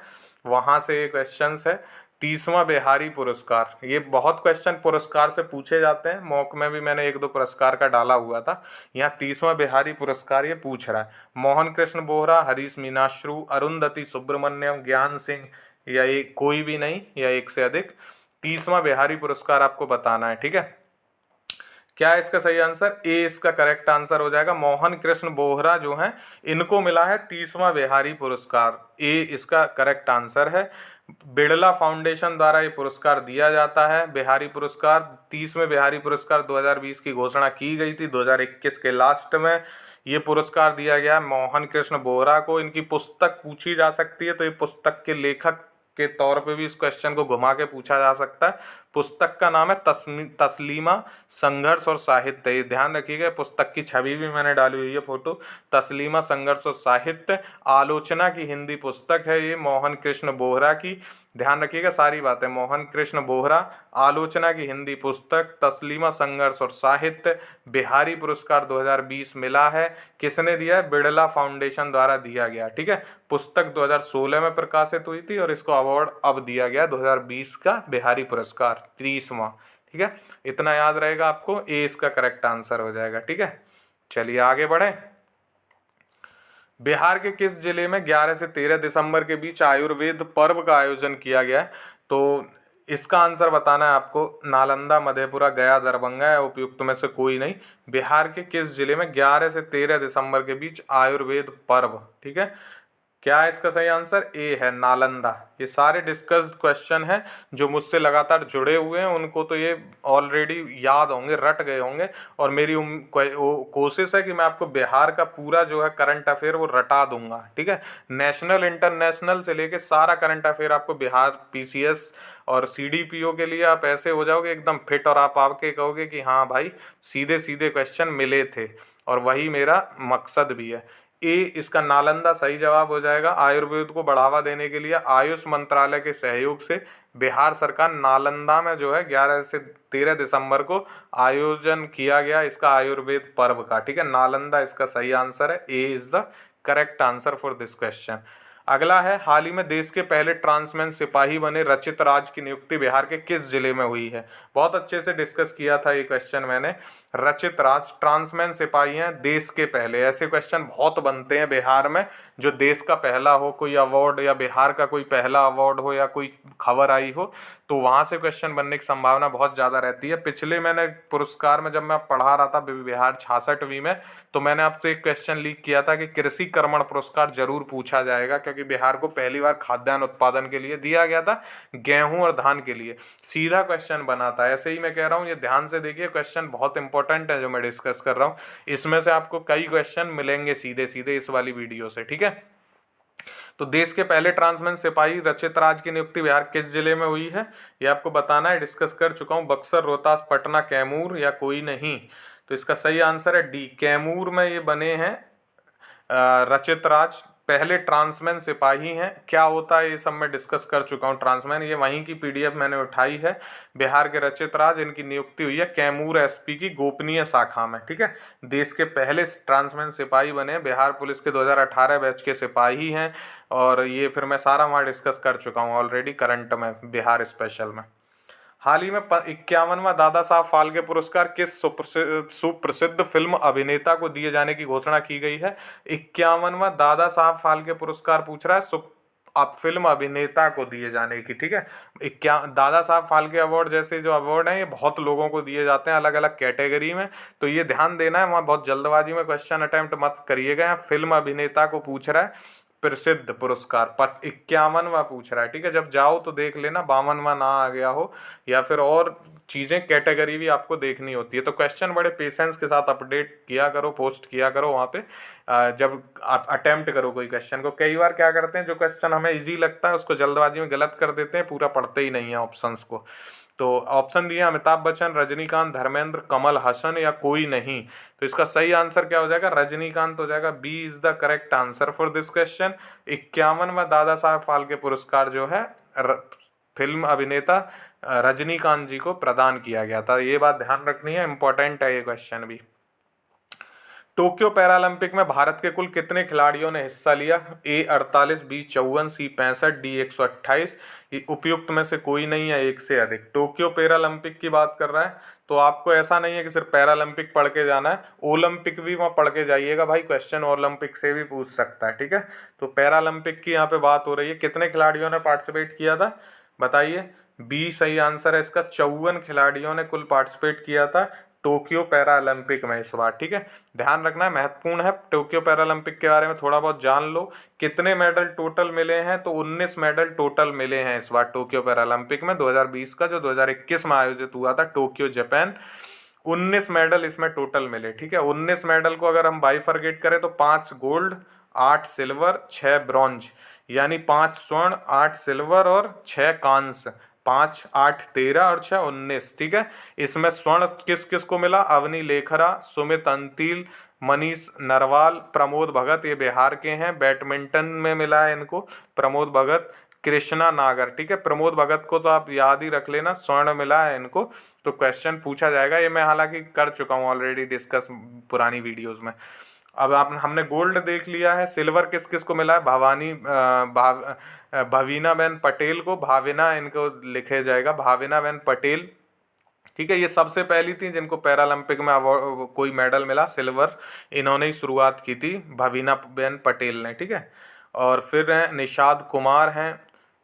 [SPEAKER 1] वहाँ से ये क्वेश्चंस है। 30वां बिहारी पुरस्कार, ये बहुत क्वेश्चन पुरस्कार से पूछे जाते हैं, मॉक में भी मैंने 1-2 पुरस्कार का डाला हुआ था। यहाँ 30वां बिहारी पुरस्कार ये पूछ रहा है। मोहन कृष्ण बोहरा, हरीश मीनाश्रु, अरुंधति सुब्रमण्यम, ज्ञान सिंह, या एक कोई भी नहीं, या एक से अधिक। 30वां बिहारी पुरस्कार आपको बताना है। ठीक है, क्या है इसका सही आंसर? ए इसका करेक्ट आंसर हो जाएगा। मोहन कृष्ण बोहरा जो हैं, इनको मिला है 30वां बिहारी पुरस्कार, ए इसका करेक्ट आंसर है। बिड़ला फाउंडेशन द्वारा ये पुरस्कार दिया जाता है, बिहारी पुरस्कार। 30वें बिहारी पुरस्कार 2020 की घोषणा की गई थी, 2021 के लास्ट में ये पुरस्कार दिया गया मोहन कृष्ण बोहरा को। इनकी पुस्तक पूछी जा सकती है, तो ये पुस्तक के लेखक के तौर पे भी इस क्वेश्चन को घुमा के पूछा जा सकता है। पुस्तक का नाम है तस्लीमा संघर्ष और साहित्य। ये ध्यान रखिएगा, पुस्तक की छवि भी मैंने डाली हुई है, फोटो। तस्लीमा संघर्ष और साहित्य, आलोचना की हिंदी पुस्तक है ये मोहन कृष्ण बोहरा की। ध्यान रखिएगा सारी बातें, मोहन कृष्ण बोहरा, आलोचना की हिंदी पुस्तक, तस्लीमा संघर्ष और साहित्य। बिहारी पुरस्कार 2020 मिला है, किसने दिया है? बिड़ला फाउंडेशन द्वारा दिया गया। ठीक है, पुस्तक 2016 में प्रकाशित हुई थी और इसको अवार्ड अब दिया गया 2020 का बिहारी पुरस्कार 30वां। ठीक है, इतना याद रहेगा आपको, ए इसका करेक्ट आंसर हो जाएगा। ठीक है, चलिए आगे बढ़े। बिहार के किस जिले में 11 से 13 दिसंबर के बीच आयुर्वेद पर्व का आयोजन किया गया है? तो इसका आंसर बताना है आपको, नालंदा, मधेपुरा, गया, दरभंगा, या उपयुक्त में से कोई नहीं। बिहार के किस जिले में 11 से 13 दिसंबर के बीच आयुर्वेद पर्व? ठीक है, क्या है इसका सही आंसर? ए है, नालंदा। ये सारे डिस्कस्ड क्वेश्चन हैं, जो मुझसे लगातार जुड़े हुए हैं उनको तो ये ऑलरेडी याद होंगे, रट गए होंगे, और मेरी कोशिश है कि मैं आपको बिहार का पूरा जो है करंट अफेयर वो रटा दूंगा। ठीक है, नेशनल इंटरनेशनल से लेके सारा करंट अफेयर आपको बिहार पीसीएस और सीडीपीओ के लिए आप ऐसे हो जाओगे एकदम फिट, और आप आके कहोगे कि हाँ भाई सीधे सीधे क्वेश्चन मिले थे, और वही मेरा मकसद भी है। ए इसका नालंदा सही जवाब हो जाएगा। आयुर्वेद को बढ़ावा देने के लिए आयुष मंत्रालय के सहयोग से बिहार सरकार नालंदा में जो है 11 से 13 दिसंबर को आयोजन किया गया इसका आयुर्वेद पर्व का। ठीक है, नालंदा इसका सही आंसर है, A is the correct answer for this question. अगला है, हाल ही में देश के पहले ट्रांसमैन सिपाही बने रचित राज की नियुक्ति बिहार के किस जिले में हुई है? बहुत अच्छे से डिस्कस किया था ये क्वेश्चन मैंने। रचित राज ट्रांसमैन सिपाही हैं देश के पहले, ऐसे क्वेश्चन बहुत बनते हैं बिहार में, जो देश का पहला हो कोई अवार्ड, या बिहार का कोई पहला अवार्ड हो, या कोई खबर आई हो, तो वहाँ से क्वेश्चन बनने की संभावना बहुत ज़्यादा रहती है। पिछले मैंने पुरस्कार में जब मैं पढ़ा रहा था बिहार 66वीं में, तो मैंने आपसे एक क्वेश्चन लीक किया था कि कृषि कर्मण पुरस्कार जरूर पूछा जाएगा, क्योंकि बिहार को पहली बार खाद्यान्न उत्पादन के लिए दिया गया था, गेहूं और धान के लिए। सीधा क्वेश्चन बना था, ऐसे ही मैं कह रहा हूँ, ये ध्यान से देखिए, क्वेश्चन बहुत इंपॉर्टेंट है जो मैं डिस्कस कर रहा हूँ। इसमें से आपको कई क्वेश्चन मिलेंगे सीधे सीधे इस वाली वीडियो से। ठीक है, तो देश के पहले ट्रांसमैन सिपाही रचित राज की नियुक्ति बिहार किस जिले में हुई है, ये आपको बताना है, डिस्कस कर चुका हूँ। बक्सर, रोहतास, पटना, कैमूर, या कोई नहीं। तो इसका सही आंसर है डी, कैमूर में ये बने हैं रचित राज, पहले ट्रांसमैन सिपाही हैं। क्या होता है ये सब मैं डिस्कस कर चुका हूँ। ट्रांसमैन ये वहीं की पीडीएफ मैंने उठाई है। बिहार के रचित राज, इनकी नियुक्ति हुई है कैमूर एसपी की गोपनीय शाखा में, ठीक है। देश के पहले ट्रांसमैन सिपाही बने, बिहार पुलिस के 2018 बैच के सिपाही हैं। और ये फिर मैं सारा वहाँ डिस्कस कर चुका हूँ ऑलरेडी करंट में, बिहार स्पेशल में। हाल ही में 51वां दादा साहब फाल्के पुरस्कार किस सुप्रसिद्ध फिल्म अभिनेता को दिए जाने की घोषणा की गई है। 51वां दादा साहब फाल्के पुरस्कार पूछ रहा है आप फिल्म अभिनेता को दिए जाने की, ठीक है। क्या दादा साहब फाल्के अवार्ड जैसे जो अवार्ड हैं ये बहुत लोगों को दिए जाते हैं अलग अलग कैटेगरी में, तो ये ध्यान देना है, वहाँ बहुत जल्दबाजी में क्वेश्चन अटेम्प्ट मत करिएगा। यहाँ फिल्म अभिनेता को पूछ रहा है प्रसिद्ध पुरस्कार, 51वां पूछ रहा है, ठीक है। जब जाओ तो देख लेना 52वां ना आ गया हो, या फिर और चीज़ें कैटेगरी भी आपको देखनी होती है। तो क्वेश्चन बड़े पेशेंस के साथ अपडेट किया करो, पोस्ट किया करो वहाँ पे जब आप अटेम्प्ट करो कोई क्वेश्चन को। कई बार क्या करते हैं, जो क्वेश्चन हमें इजी लगता है उसको जल्दबाजी में गलत कर देते हैं, पूरा पढ़ते ही नहीं है ऑप्शंस को। तो ऑप्शन दिए अमिताभ बच्चन, रजनीकांत, धर्मेंद्र, कमल हसन या कोई नहीं। तो इसका सही आंसर क्या हो जाएगा, रजनीकांत हो जाएगा। B is the correct answer for this question. 51वां दादा साहब फाल्के पुरस्कार जो है फिल्म अभिनेता रजनीकांत जी को प्रदान किया गया था। ये बात ध्यान रखनी है, इंपॉर्टेंट है ये क्वेश्चन भी। टोक्यो पैरालंपिक में भारत के कुल कितने खिलाड़ियों ने हिस्सा लिया। ए 48, बी 54, सी 65, डी 128। उपयुक्त में से कोई नहीं है, एक से अधिक। टोक्यो पैरालंपिक की बात कर रहा है, तो आपको ऐसा नहीं है कि सिर्फ पैरालंपिक पढ़ के जाना है, ओलंपिक भी वहाँ पढ़ के जाइएगा भाई, क्वेश्चन ओलंपिक से भी पूछ सकता है, ठीक है। तो पैरालंपिक की यहाँ पे बात हो रही है, कितने खिलाड़ियों ने पार्टिसिपेट किया था बताइए। बी सही आंसर है इसका, 54 खिलाड़ियों ने कुल पार्टिसिपेट किया था टोक्यो पैरालंपिक में इस बार, ठीक है। ध्यान रखना है, महत्वपूर्ण है। टोक्यो पैरालंपिक के बारे में थोड़ा बहुत जान लो। कितने मेडल टोटल मिले हैं, तो 19 मेडल टोटल मिले हैं इस बार टोक्यो पैरालंपिक में। 2020 का जो 2021 में आयोजित हुआ था टोक्यो जापान, 19 मेडल इसमें टोटल मिले, ठीक है। 19 मेडल को अगर हम बाइफरगेट करें तो 5 गोल्ड, 8 सिल्वर, 6 ब्रॉन्ज, यानी 5 स्वर्ण, 8 सिल्वर और 6 कांस्य। 5, 8, 13 और 6, 19, ठीक है। इसमें स्वर्ण किस किस को मिला, अवनी लेखरा, सुमित अंतिल, मनीष नरवाल, प्रमोद भगत, ये बिहार के हैं। बैडमिंटन में मिला है इनको प्रमोद भगत, कृष्णा नागर, ठीक है। प्रमोद भगत को तो आप याद ही रख लेना, स्वर्ण मिला है इनको, तो क्वेश्चन पूछा जाएगा। ये मैं हालांकि कर चुका हूँ ऑलरेडी डिस्कस पुरानी वीडियोस में। अब हमने गोल्ड देख लिया है। सिल्वर किस किस को मिला है, भवीना बेन पटेल को, भाविना इनको लिखे जाएगा, भाविना बेन पटेल, ठीक है। ये सबसे पहली थी जिनको पैरालंपिक में कोई मेडल मिला, सिल्वर, इन्होंने ही शुरुआत की थी, भवीना बेन पटेल ने, ठीक है। और फिर हैं निषाद कुमार हैं,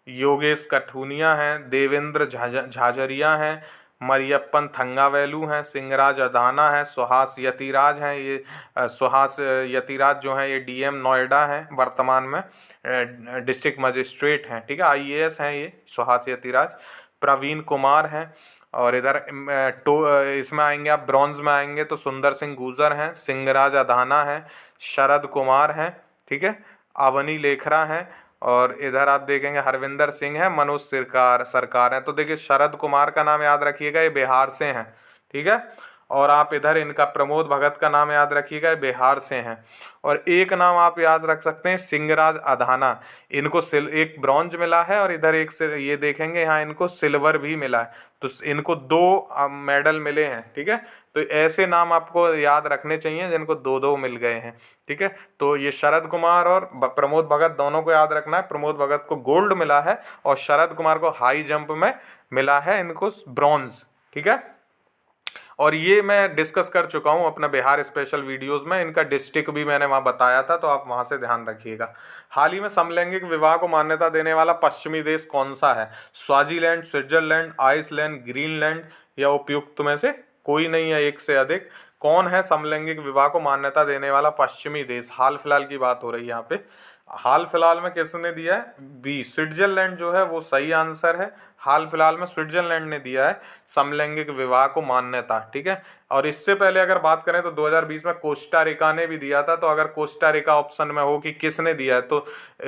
[SPEAKER 1] योगेश कठुनिया हैं, देवेंद्र झाझरिया हैं, मरियप्पन थंगावेलू हैं, सिंगराज अदाना है, सुहास यतिराज हैं। ये सुहास यतिराज जो हैं ये डीएम नोएडा हैं, वर्तमान में डिस्ट्रिक्ट मजिस्ट्रेट हैं, ठीक है, आईएएस हैं ये सुहास यतिराज। प्रवीण कुमार हैं। और इधर इसमें आएंगे आप, ब्रॉन्ज में आएंगे तो सुंदर सिंह गुर्जर हैं, सिंगराज अधाना हैं, शरद कुमार हैं, ठीक है, अवनी लेखरा हैं। और इधर आप देखेंगे हरविंदर सिंह है, मनोज सरकार हैं। तो देखिए शरद कुमार का नाम याद रखिएगा, ये बिहार से हैं, ठीक है। और आप इधर इनका प्रमोद भगत का नाम याद रखिएगा, ये बिहार से हैं। और एक नाम आप याद रख सकते हैं, सिंगराज अधाना, इनको एक ब्रॉन्ज मिला है और इधर एक से ये देखेंगे यहाँ इनको सिल्वर भी मिला है, तो इनको 2 मेडल मिले हैं, ठीक है। तो ऐसे नाम आपको याद रखने चाहिए जिनको 2-2 मिल गए हैं, ठीक है। तो ये शरद कुमार और प्रमोद भगत दोनों को याद रखना है। प्रमोद भगत को गोल्ड मिला है और शरद कुमार को हाई जंप में मिला है इनको ब्रॉन्ज, ठीक है। और ये मैं डिस्कस कर चुका हूँ अपना बिहार स्पेशल वीडियोस में, इनका डिस्ट्रिक्ट भी मैंने वहाँ बताया था, तो आप वहाँ से ध्यान रखिएगा। हाल ही में समलैंगिक विवाह को मान्यता देने वाला पश्चिमी देश कौन सा है, स्वाजीलैंड, स्विट्जरलैंड, आइसलैंड, ग्रीनलैंड या उपयुक्त में से कोई नहीं है, एक से अधिक। कौन है समलैंगिक विवाह को मान्यता देने वाला पश्चिमी देश, हाल फिलहाल की बात हो रही है यहाँ पे। हाल फिलहाल में किसने दिया है, बी स्विट्जरलैंड जो है वो सही आंसर है। हाल फिलहाल में स्विट्जरलैंड ने दिया है समलैंगिक विवाह को मान्यता, ठीक है। और इससे पहले अगर बात करें तो 2020 में कोस्टा रिका ने भी दिया था। तो अगर कोस्टा रिका ऑप्शन में हो कि किसने दिया है तो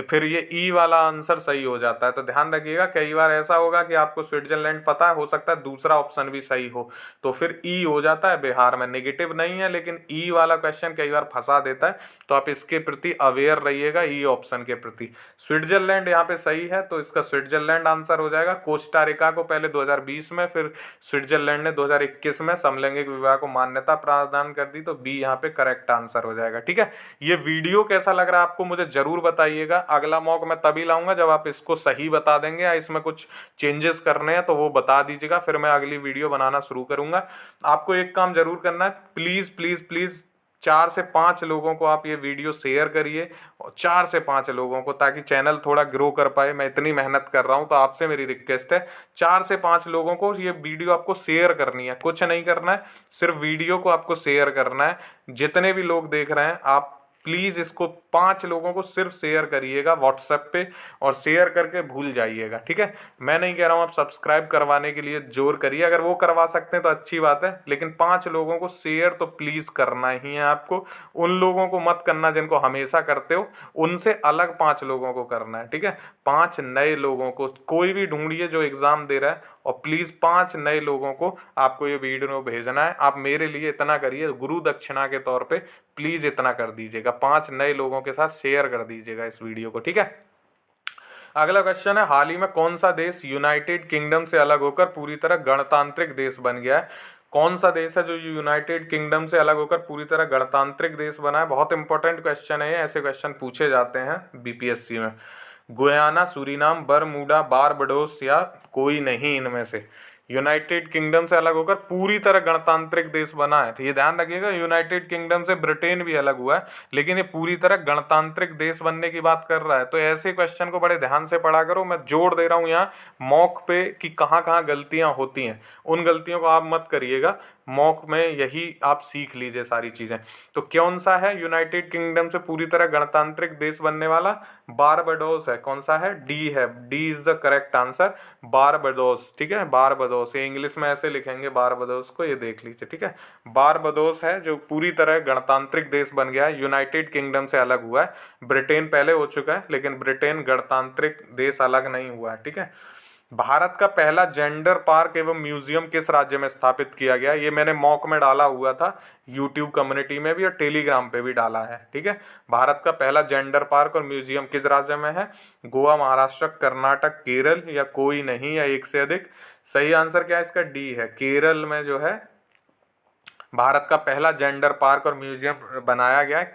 [SPEAKER 1] फिर ये ई वाला आंसर सही हो जाता है। तो ध्यान रखिएगा, कई बार ऐसा होगा कि आपको स्विट्जरलैंड पता है, हो सकता है दूसरा ऑप्शन भी सही हो, तो फिर ई हो जाता है बिहार में। नेगेटिव नहीं है, लेकिन ई वाला क्वेश्चन कई बार फंसा देता है, तो आप इसके प्रति अवेयर रहिएगा, ई ऑप्शन के प्रति। स्विट्जरलैंड यहाँ पे सही है, तो इसका स्विट्जरलैंड आंसर हो जाएगा। कोस्टा रिका को पहले 2020 में, फिर स्विट्जरलैंड ने 2021 में समलैंगिक विवाह को मान्यता प्रदान कर दी, तो बी यहाँ पे करेक्ट आंसर हो जाएगा, ठीक है। ये वीडियो कैसा लग रहा है आपको मुझे जरूर बताइएगा। अगला मॉक मैं तभी लाऊंगा जब आप इसको सही बता देंगे, या इसमें कुछ चेंजेस करने हैं तो वो बता दीजिएगा, फिर मैं अगली वीडियो बनाना शुरू करूंगा। आपको एक काम जरूर करना है, प्लीज प्लीज प्लीज 4 से 5 लोगों को आप ये वीडियो शेयर करिए, और 4 से 5 लोगों को, ताकि चैनल थोड़ा ग्रो कर पाए। मैं इतनी मेहनत कर रहा हूँ, तो आपसे मेरी रिक्वेस्ट है 4 से 5 लोगों को ये वीडियो आपको शेयर करनी है। कुछ नहीं करना है, सिर्फ वीडियो को आपको शेयर करना है। जितने भी लोग देख रहे हैं आप प्लीज़ इसको 5 लोगों को सिर्फ शेयर करिएगा व्हाट्सएप पे, और शेयर करके भूल जाइएगा, ठीक है। मैं नहीं कह रहा हूँ आप सब्सक्राइब करवाने के लिए जोर करिए, अगर वो करवा सकते हैं तो अच्छी बात है, लेकिन 5 लोगों को शेयर तो प्लीज़ करना ही है आपको। उन लोगों को मत करना जिनको हमेशा करते हो, उनसे अलग 5 लोगों को करना है, ठीक है। 5 नए लोगों को कोई भी ढूंढिए जो एग्ज़ाम दे रहा है, और प्लीज़ 5 नए लोगों को आपको ये वीडियो भेजना है। आप मेरे लिए इतना करिए, गुरु दक्षिणा के तौर पे प्लीज़ इतना कर दीजिएगा, 5 नए लोगों के साथ शेयर कर दीजिएगा इस वीडियो को, ठीक है। अगला क्वेश्चन है, हाल ही में कौन सा देश यूनाइटेड किंगडम से अलग होकर पूरी तरह गणतांत्रिक देश बन गया है? कौन सा देश है जो यूनाइटेड किंगडम से अलग होकर पूरी तरह गणतांत्रिक देश बना है? बहुत इंपॉर्टेंट क्वेश्चन है, ऐसे क्वेश्चन पूछे जाते हैं बीपीएससी में। गुयाना, सूरीनाम, बरमूडा, बारबडोस, या कोई नहीं इनमें से। यूनाइटेड किंगडम से अलग होकर पूरी तरह गणतांत्रिक देश बना है, तो ये ध्यान रखिएगा, यूनाइटेड किंगडम से ब्रिटेन भी अलग हुआ है, लेकिन ये पूरी तरह गणतांत्रिक देश बनने की बात कर रहा है। तो ऐसे क्वेश्चन को बड़े ध्यान से पढ़ा करो। मैं जोर दे रहा हूँ यहाँ मॉक पे कि कहाँ कहाँ गलतियाँ होती हैं, उन गलतियों को आप मत करिएगा। मॉक में यही आप सीख लीजिए सारी चीज़ें। तो कौन सा है यूनाइटेड किंगडम से पूरी तरह गणतांत्रिक देश बनने वाला? बारबाडोस है। कौन सा है? डी है, D is the correct answer, Barbados, ठीक है। बारबाडोस, ये इंग्लिश में ऐसे लिखेंगे बारबाडोस को, ये देख लीजिए, ठीक है। बारबाडोस है जो पूरी तरह गणतांत्रिक देश बन गया है, यूनाइटेड किंगडम से अलग हुआ है। ब्रिटेन पहले हो चुका है, लेकिन ब्रिटेन गणतांत्रिक देश अलग नहीं हुआ है, ठीक है। भारत का पहला जेंडर पार्क एवं म्यूजियम किस राज्य में स्थापित किया गया? ये मैंने मॉक में डाला हुआ था, यूट्यूब कम्युनिटी में भी और टेलीग्राम पे भी डाला है, ठीक है। भारत का पहला जेंडर पार्क और म्यूजियम किस राज्य में है? गोवा, महाराष्ट्र, कर्नाटक, केरल, या कोई नहीं, या एक से अधिक। सही आंसर क्या है इसका? डी है, केरल में जो है भारत का पहला जेंडर पार्क और म्यूजियम बनाया गया है,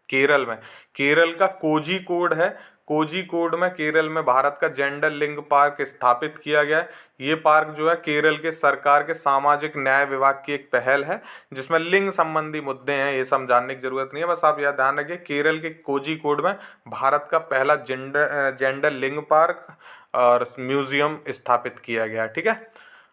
[SPEAKER 1] केरल में। केरल का कोझिकोड है, कोझिकोड में केरल में भारत का जेंडर लिंग पार्क स्थापित किया गया है। ये पार्क जो है केरल के सरकार के सामाजिक न्याय विभाग की एक पहल है, जिसमें लिंग संबंधी मुद्दे हैं, ये सब जानने की जरूरत नहीं है, बस आप यह ध्यान रखिए केरल के कोझिकोड में भारत का पहला जेंडर लिंग पार्क और म्यूजियम स्थापित किया गया, ठीक है।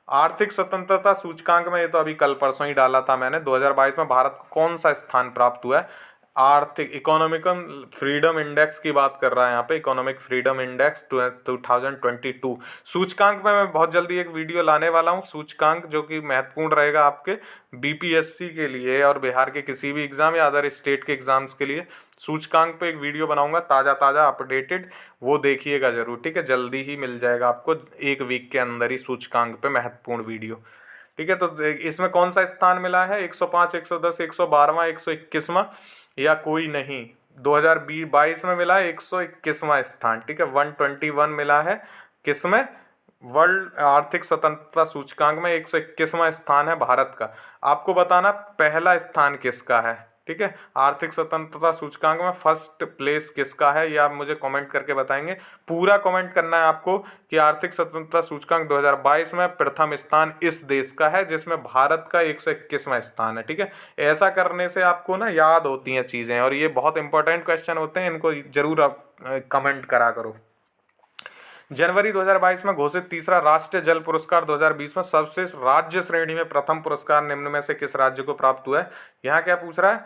[SPEAKER 1] आर्थिक स्वतंत्रता सूचकांक में, ये तो अभी कल परसों ही डाला था मैंने, 2022 में भारत को कौन सा स्थान प्राप्त हुआ है? आर्थिक इकोनॉमिकल फ्रीडम इंडेक्स की बात कर रहा है यहाँ पे, इकोनॉमिक फ्रीडम इंडेक्स 2022 सूचकांक में मैं बहुत जल्दी एक वीडियो लाने वाला हूँ, सूचकांक जो कि महत्वपूर्ण रहेगा आपके बीपीएससी के लिए और बिहार के किसी भी एग्जाम या अदर स्टेट के एग्जाम्स के लिए। सूचकांक पे एक वीडियो बनाऊंगा ताज़ा अपडेटेड, वो देखिएगा जरूर, ठीक है। जल्दी ही मिल जाएगा आपको, एक वीक के अंदर ही सूचकांक पे महत्वपूर्ण वीडियो, ठीक है। तो इसमें कौन सा स्थान मिला है? 105, 110, 112वां, 121वां, या कोई नहीं? 2022 में मिला है 121वां स्थान, ठीक है। 121 मिला है किसमें? वर्ल्ड आर्थिक स्वतंत्रता सूचकांक में 121वां स्थान है भारत का। आपको बताना पहला स्थान किसका है, ठीक है। आर्थिक स्वतंत्रता सूचकांक में फर्स्ट प्लेस किसका है, ये आप मुझे कमेंट करके बताएंगे। पूरा कमेंट करना है आपको कि आर्थिक स्वतंत्रता सूचकांक 2022 में प्रथम स्थान इस देश का है, जिसमें भारत का 121वां स्थान है, ठीक है। ऐसा करने से आपको ना याद होती हैं चीज़ें, और ये बहुत इंपॉर्टेंट क्वेश्चन होते हैं, इनको जरूर आप कमेंट करा करो। जनवरी 2022 में घोषित तीसरा राष्ट्रीय जल पुरस्कार 2020 में सर्वश्रेष्ठ राज्य श्रेणी में प्रथम पुरस्कार निम्न में से किस राज्य को प्राप्त हुआ है? यहाँ क्या पूछ रहा है?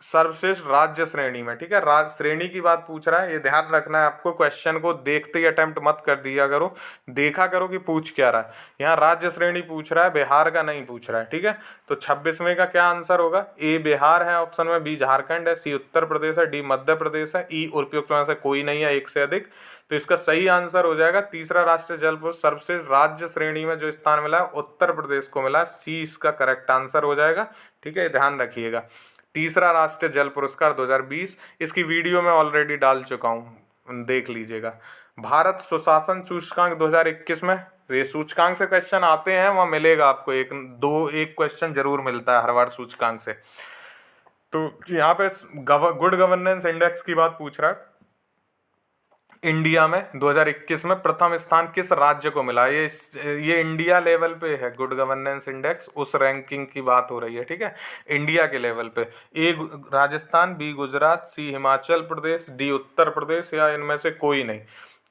[SPEAKER 1] सर्वश्रेष्ठ राज्य श्रेणी में, ठीक है। राज्य श्रेणी की बात पूछ रहा है, ये ध्यान रखना है आपको। क्वेश्चन को देखते ही अटेम्प्ट मत कर दिया करो, देखा करो कि पूछ क्या रहा है। यहाँ राज्य श्रेणी पूछ रहा है, बिहार का नहीं पूछ रहा है, ठीक है। तो 26वें का क्या आंसर होगा? ए बिहार है ऑप्शन में, बी झारखंड है, सी उत्तर प्रदेश है, डी मध्य प्रदेश है, ई उपयुक्त में से कोई नहीं है एक से अधिक। तो इसका सही आंसर हो जाएगा तीसरा राष्ट्रीय जल पुरस्कार सर्वश्रेष्ठ राज्य श्रेणी में जो स्थान मिला है उत्तर प्रदेश को मिला है, सी इसका करेक्ट आंसर हो जाएगा, ठीक है। ध्यान रखिएगा, तीसरा राष्ट्रीय जल पुरस्कार 2020, इसकी वीडियो मैं ऑलरेडी डाल चुका हूँ, देख लीजिएगा। भारत सुशासन सूचकांक 2021 में, ये सूचकांक से क्वेश्चन आते हैं, वहाँ मिलेगा आपको एक क्वेश्चन जरूर मिलता है हर बार सूचकांक से। तो यहाँ पे गुड गवर्नेंस इंडेक्स की बात पूछ रहा है। इंडिया में 2021 में प्रथम स्थान किस राज्य को मिला? ये इंडिया लेवल पे है गुड गवर्नेंस इंडेक्स, उस रैंकिंग की बात हो रही है, ठीक है। इंडिया के लेवल पे ए राजस्थान, बी गुजरात, सी हिमाचल प्रदेश, डी उत्तर प्रदेश या इनमें से कोई नहीं।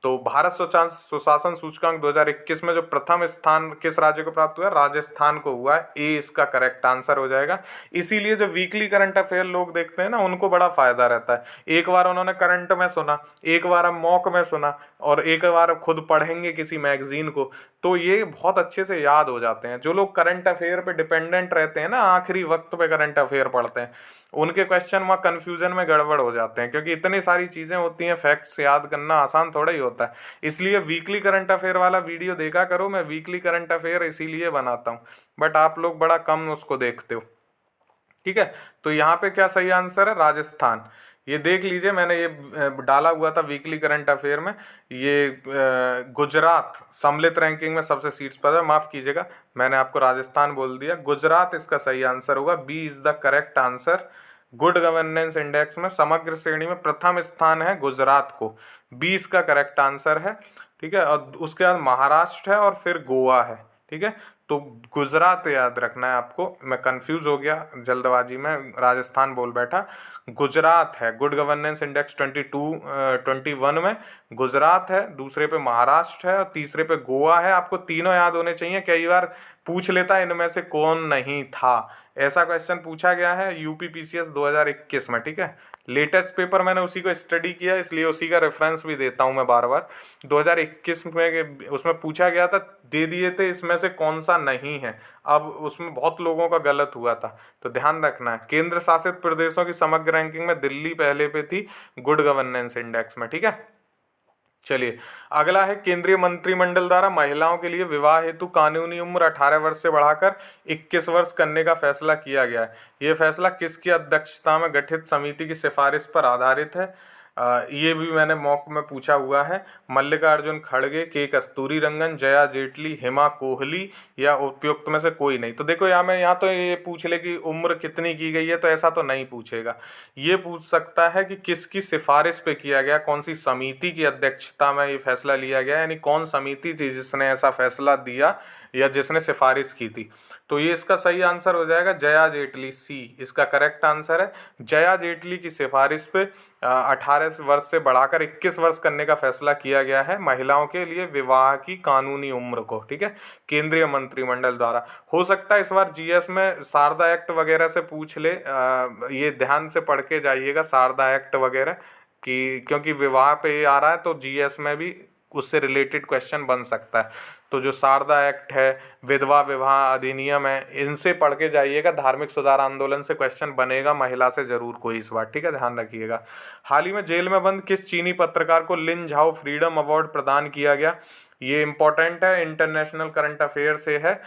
[SPEAKER 1] तो भारत सुशासन सूचकांक 2021 में जो प्रथम स्थान किस राज्य को प्राप्त हुआ है? राजस्थान को हुआ है, ए इसका करेक्ट आंसर हो जाएगा। इसीलिए जो वीकली करंट अफेयर लोग देखते हैं ना, उनको बड़ा फायदा रहता है। एक बार उन्होंने करंट में सुना, एक बार मॉक में सुना, और एक बार खुद पढ़ेंगे किसी मैगजीन को, तो ये बहुत अच्छे से याद हो जाते हैं। जो लोग करंट अफेयर पे डिपेंडेंट रहते हैं ना, आखिरी वक्त पे करंट अफेयर पढ़ते हैं, उनके क्वेश्चन वहाँ कन्फ्यूजन में गड़बड़ हो जाते हैं, क्योंकि इतनी सारी चीज़ें होती हैं, फैक्ट्स याद करना आसान थोड़ा ही होता है। इसलिए वीकली करंट अफेयर वाला वीडियो देखा करो, मैं वीकली करंट अफेयर इसीलिए बनाता हूँ, बट आप लोग बड़ा कम उसको देखते हो, ठीक है। तो यहाँ पे क्या सही आंसर है? राजस्थान। ये देख लीजिए, मैंने ये डाला हुआ था वीकली करंट अफेयर में, ये गुजरात सम्मिलित रैंकिंग में सबसे सीट्स पर है, माफ़ कीजिएगा मैंने आपको राजस्थान बोल दिया, गुजरात इसका सही आंसर होगा, B is the correct answer. Good governance index में समग्र श्रेणी में प्रथम स्थान है गुजरात को, 20 का करेक्ट आंसर है, ठीक है। और उसके बाद महाराष्ट्र है और फिर गोवा है, ठीक है। तो गुजरात याद रखना है आपको, मैं कंफ्यूज हो गया जल्दबाजी में, राजस्थान बोल बैठा, गुजरात है। गुड गवर्नेंस इंडेक्स 21 में गुजरात है, दूसरे पे महाराष्ट्र है और तीसरे पे गोवा है। आपको तीनों याद होने चाहिए, कई बार पूछ लेता है इनमें से कौन नहीं था, ऐसा क्वेश्चन पूछा गया है यूपी पीसीएस 2021 में, ठीक है। लेटेस्ट पेपर मैंने उसी को स्टडी किया, इसलिए उसी का रेफरेंस भी देता हूँ मैं बार बार। 2021 में उसमें पूछा गया था, दे दिए थे इसमें से कौन सा नहीं है, अब उसमें बहुत लोगों का गलत हुआ था, तो ध्यान रखना है। केंद्र शासित प्रदेशों की समग्र रैंकिंग में दिल्ली पहले पे थी गुड गवर्नेंस इंडेक्स में, ठीक है। चलिए अगला है, केंद्रीय मंत्रिमंडल द्वारा महिलाओं के लिए विवाह हेतु कानूनी उम्र 18 वर्ष से बढ़ाकर 21 वर्ष करने का फैसला किया गया है। ये फैसला किसकी अध्यक्षता में गठित समिति की सिफारिश पर आधारित है? ये भी मैंने मॉक में पूछा हुआ है। मल्लिकार्जुन खड़गे, के कस्तूरी रंगन, जया जेटली, हेमा कोहली या उपयुक्त में से कोई नहीं। तो देखो यहाँ तो ये पूछ ले कि उम्र कितनी की गई है, तो ऐसा तो नहीं पूछेगा। ये पूछ सकता है कि किसकी सिफारिश पे किया गया, कौन सी समिति की अध्यक्षता में ये फैसला लिया गया, यानी कौन समिति थी जिसने ऐसा फैसला दिया या जिसने सिफारिश की थी। तो ये इसका सही आंसर हो जाएगा जया जेटली, सी इसका करेक्ट आंसर है। जया जेटली की सिफारिश पे 18 वर्ष से बढ़ाकर 21 वर्ष करने का फैसला किया गया है महिलाओं के लिए विवाह की कानूनी उम्र को, ठीक है, केंद्रीय मंत्रिमंडल द्वारा। हो सकता है इस बार जीएस में शारदा एक्ट वगैरह से पूछ ले, ये ध्यान से पढ़ के जाइएगा शारदा एक्ट वगैरह की, क्योंकि विवाह पे आ रहा है तो जीएस में भी उससे रिलेटेड क्वेश्चन बन सकता है। तो जो शारदा एक्ट है, विधवा विवाह अधिनियम है, इनसे पढ़ के जाइएगा, धार्मिक सुधार आंदोलन से क्वेश्चन बनेगा महिला से जरूर कोई इस बार, ठीक है, ध्यान रखिएगा। हाल ही में जेल में बंद किस चीनी पत्रकार को लिन झाओ फ्रीडम अवार्ड प्रदान किया गया? ये इंपॉर्टेंट है, इंटरनेशनल करंट अफेयर से है।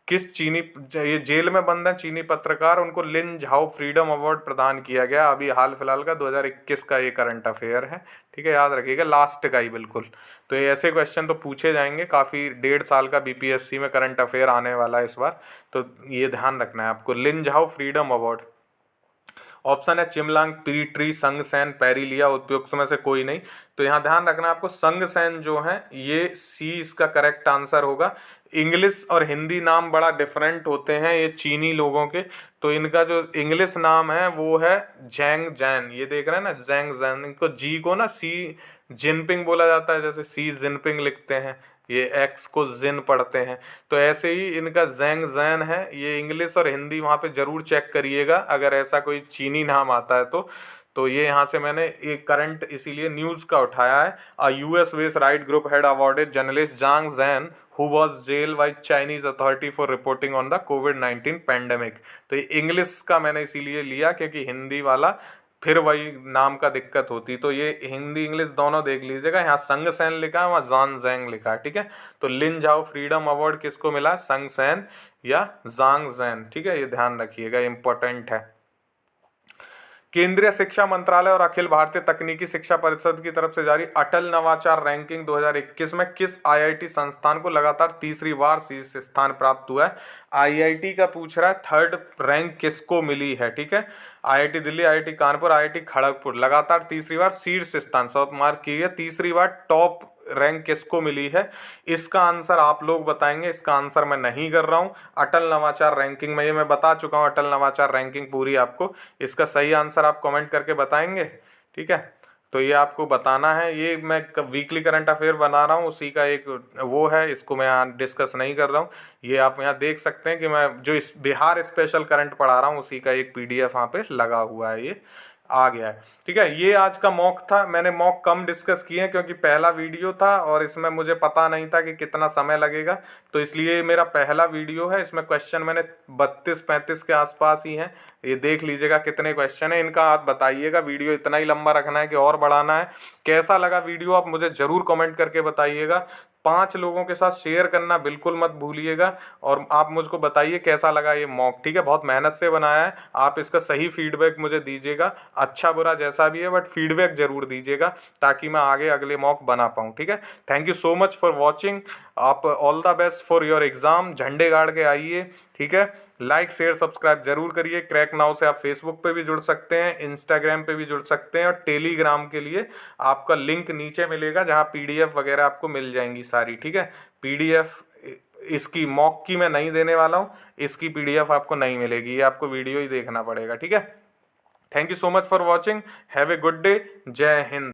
[SPEAKER 1] ये जेल में बंद है चीनी पत्रकार, उनको लिन झाओ फ्रीडम अवार्ड प्रदान किया गया, अभी हाल फिलहाल का 2021 का ये करंट अफेयर है, ठीक है, याद रखिएगा, लास्ट का ही बिल्कुल। तो ये ऐसे क्वेश्चन तो पूछे जाएंगे, काफ़ी 1.5 साल का बीपीएससी में करंट अफेयर आने वाला है इस बार, तो ये ध्यान रखना है आपको। लिन झाओ फ्रीडम अवार्ड, ऑप्शन है चिमलांग, पीट्री, संगसेन, पेरीलिया, उपयुक्त में से कोई नहीं। तो यहाँ ध्यान रखना आपको, संगसेन जो है ये सी इसका करेक्ट आंसर होगा। इंग्लिश और हिंदी नाम बड़ा डिफरेंट होते हैं ये चीनी लोगों के, तो इनका जो इंग्लिश नाम है वो है जैंग जैन। ये देख रहे हैं ना, जैंग जैन। इनको जी को ना सी जिनपिंग बोला जाता है, जैसे सी जिनपिंग लिखते हैं, ये एक्स को जिन पढ़ते हैं, तो ऐसे ही इनका जैंग जैन है। ये इंग्लिश और हिंदी वहाँ पे ज़रूर चेक करिएगा अगर ऐसा कोई चीनी नाम आता है तो ये यहाँ से मैंने एक करंट इसीलिए न्यूज़ का उठाया है। A US based right group had awarded journalist Zhang Zhan who was jail by Chinese authority for reporting on the कोविड-19 पैंडेमिक। तो ये इंग्लिश का मैंने इसीलिए लिया क्योंकि हिंदी वाला फिर वही नाम का दिक्कत होती, तो ये हिंदी इंग्लिश दोनों देख लीजिएगा। यहाँ संगसेन लिखा है, वहाँ जान जैंग लिखा है, ठीक है। तो लिन झाओ फ्रीडम अवार्ड किसको मिला, संगसेन या जांग जैन, ठीक है, ये ध्यान रखिएगा, इंपॉर्टेंट है। केंद्रीय शिक्षा मंत्रालय और अखिल भारतीय तकनीकी शिक्षा परिषद की तरफ से जारी अटल नवाचार रैंकिंग 2021 में किस आईआईटी संस्थान को लगातार तीसरी बार शीर्ष स्थान प्राप्त हुआ है। आईआईटी का पूछ रहा है, थर्ड रैंक किसको मिली है, ठीक है। IIT Delhi, IIT Kanpur, IIT Kharagpur, लगातार तीसरी बार शीर्ष स्थान, सब मार्क कीजिए, तीसरी बार टॉप रैंक किसको मिली है। इसका आंसर आप लोग बताएंगे, इसका आंसर मैं नहीं कर रहा हूँ। अटल नवाचार रैंकिंग में ये मैं बता चुका हूँ, अटल नवाचार रैंकिंग पूरी आपको, इसका सही आंसर आप कमेंट करके बताएंगे, ठीक है। तो ये आपको बताना है, ये मैं वीकली करंट अफेयर बना रहा हूँ, उसी का एक वो है, इसको मैं यहाँ डिस्कस नहीं कर रहा हूँ। ये आप यहाँ देख सकते हैं कि मैं जो इस बिहार स्पेशल करंट पढ़ा रहा हूँ उसी का एक पीडीएफ वहाँ पे लगा हुआ है, ये आ गया है, ठीक है। ये आज का मॉक था, मैंने मॉक कम डिस्कस किए हैं क्योंकि पहला वीडियो था और इसमें मुझे पता नहीं था कि कितना समय लगेगा, तो इसलिए मेरा पहला वीडियो है। इसमें क्वेश्चन मैंने 32-35 के आसपास ही हैं, ये देख लीजिएगा कितने क्वेश्चन है इनका, आप बताइएगा वीडियो इतना ही लंबा रखना है कि और बढ़ाना है। कैसा लगा वीडियो आप मुझे ज़रूर कमेंट करके बताइएगा। 5 लोगों के साथ शेयर करना बिल्कुल मत भूलिएगा, और आप मुझको बताइए कैसा लगा ये मॉक, ठीक है। बहुत मेहनत से बनाया है, आप इसका सही फीडबैक मुझे दीजिएगा, अच्छा बुरा जैसा भी है, बट फीडबैक जरूर दीजिएगा ताकि मैं आगे अगले मॉक बना पाऊँ, ठीक है। Thank you so much for watching, आप all the best for your exam, झंडे गाड़ के आइए, ठीक है। लाइक शेयर सब्सक्राइब जरूर करिए। क्रैक नाउ से आप फेसबुक पे भी जुड़ सकते हैं, इंस्टाग्राम पे भी जुड़ सकते हैं, और टेलीग्राम के लिए आपका लिंक नीचे मिलेगा जहाँ पीडीएफ वगैरह आपको मिल जाएंगी सारी, ठीक है। पीडीएफ इसकी मॉक की मैं नहीं देने वाला हूँ, इसकी पीडीएफ आपको नहीं मिलेगी, ये आपको वीडियो ही देखना पड़ेगा, ठीक है। Thank you so much for watching, have a good day, जय हिंद।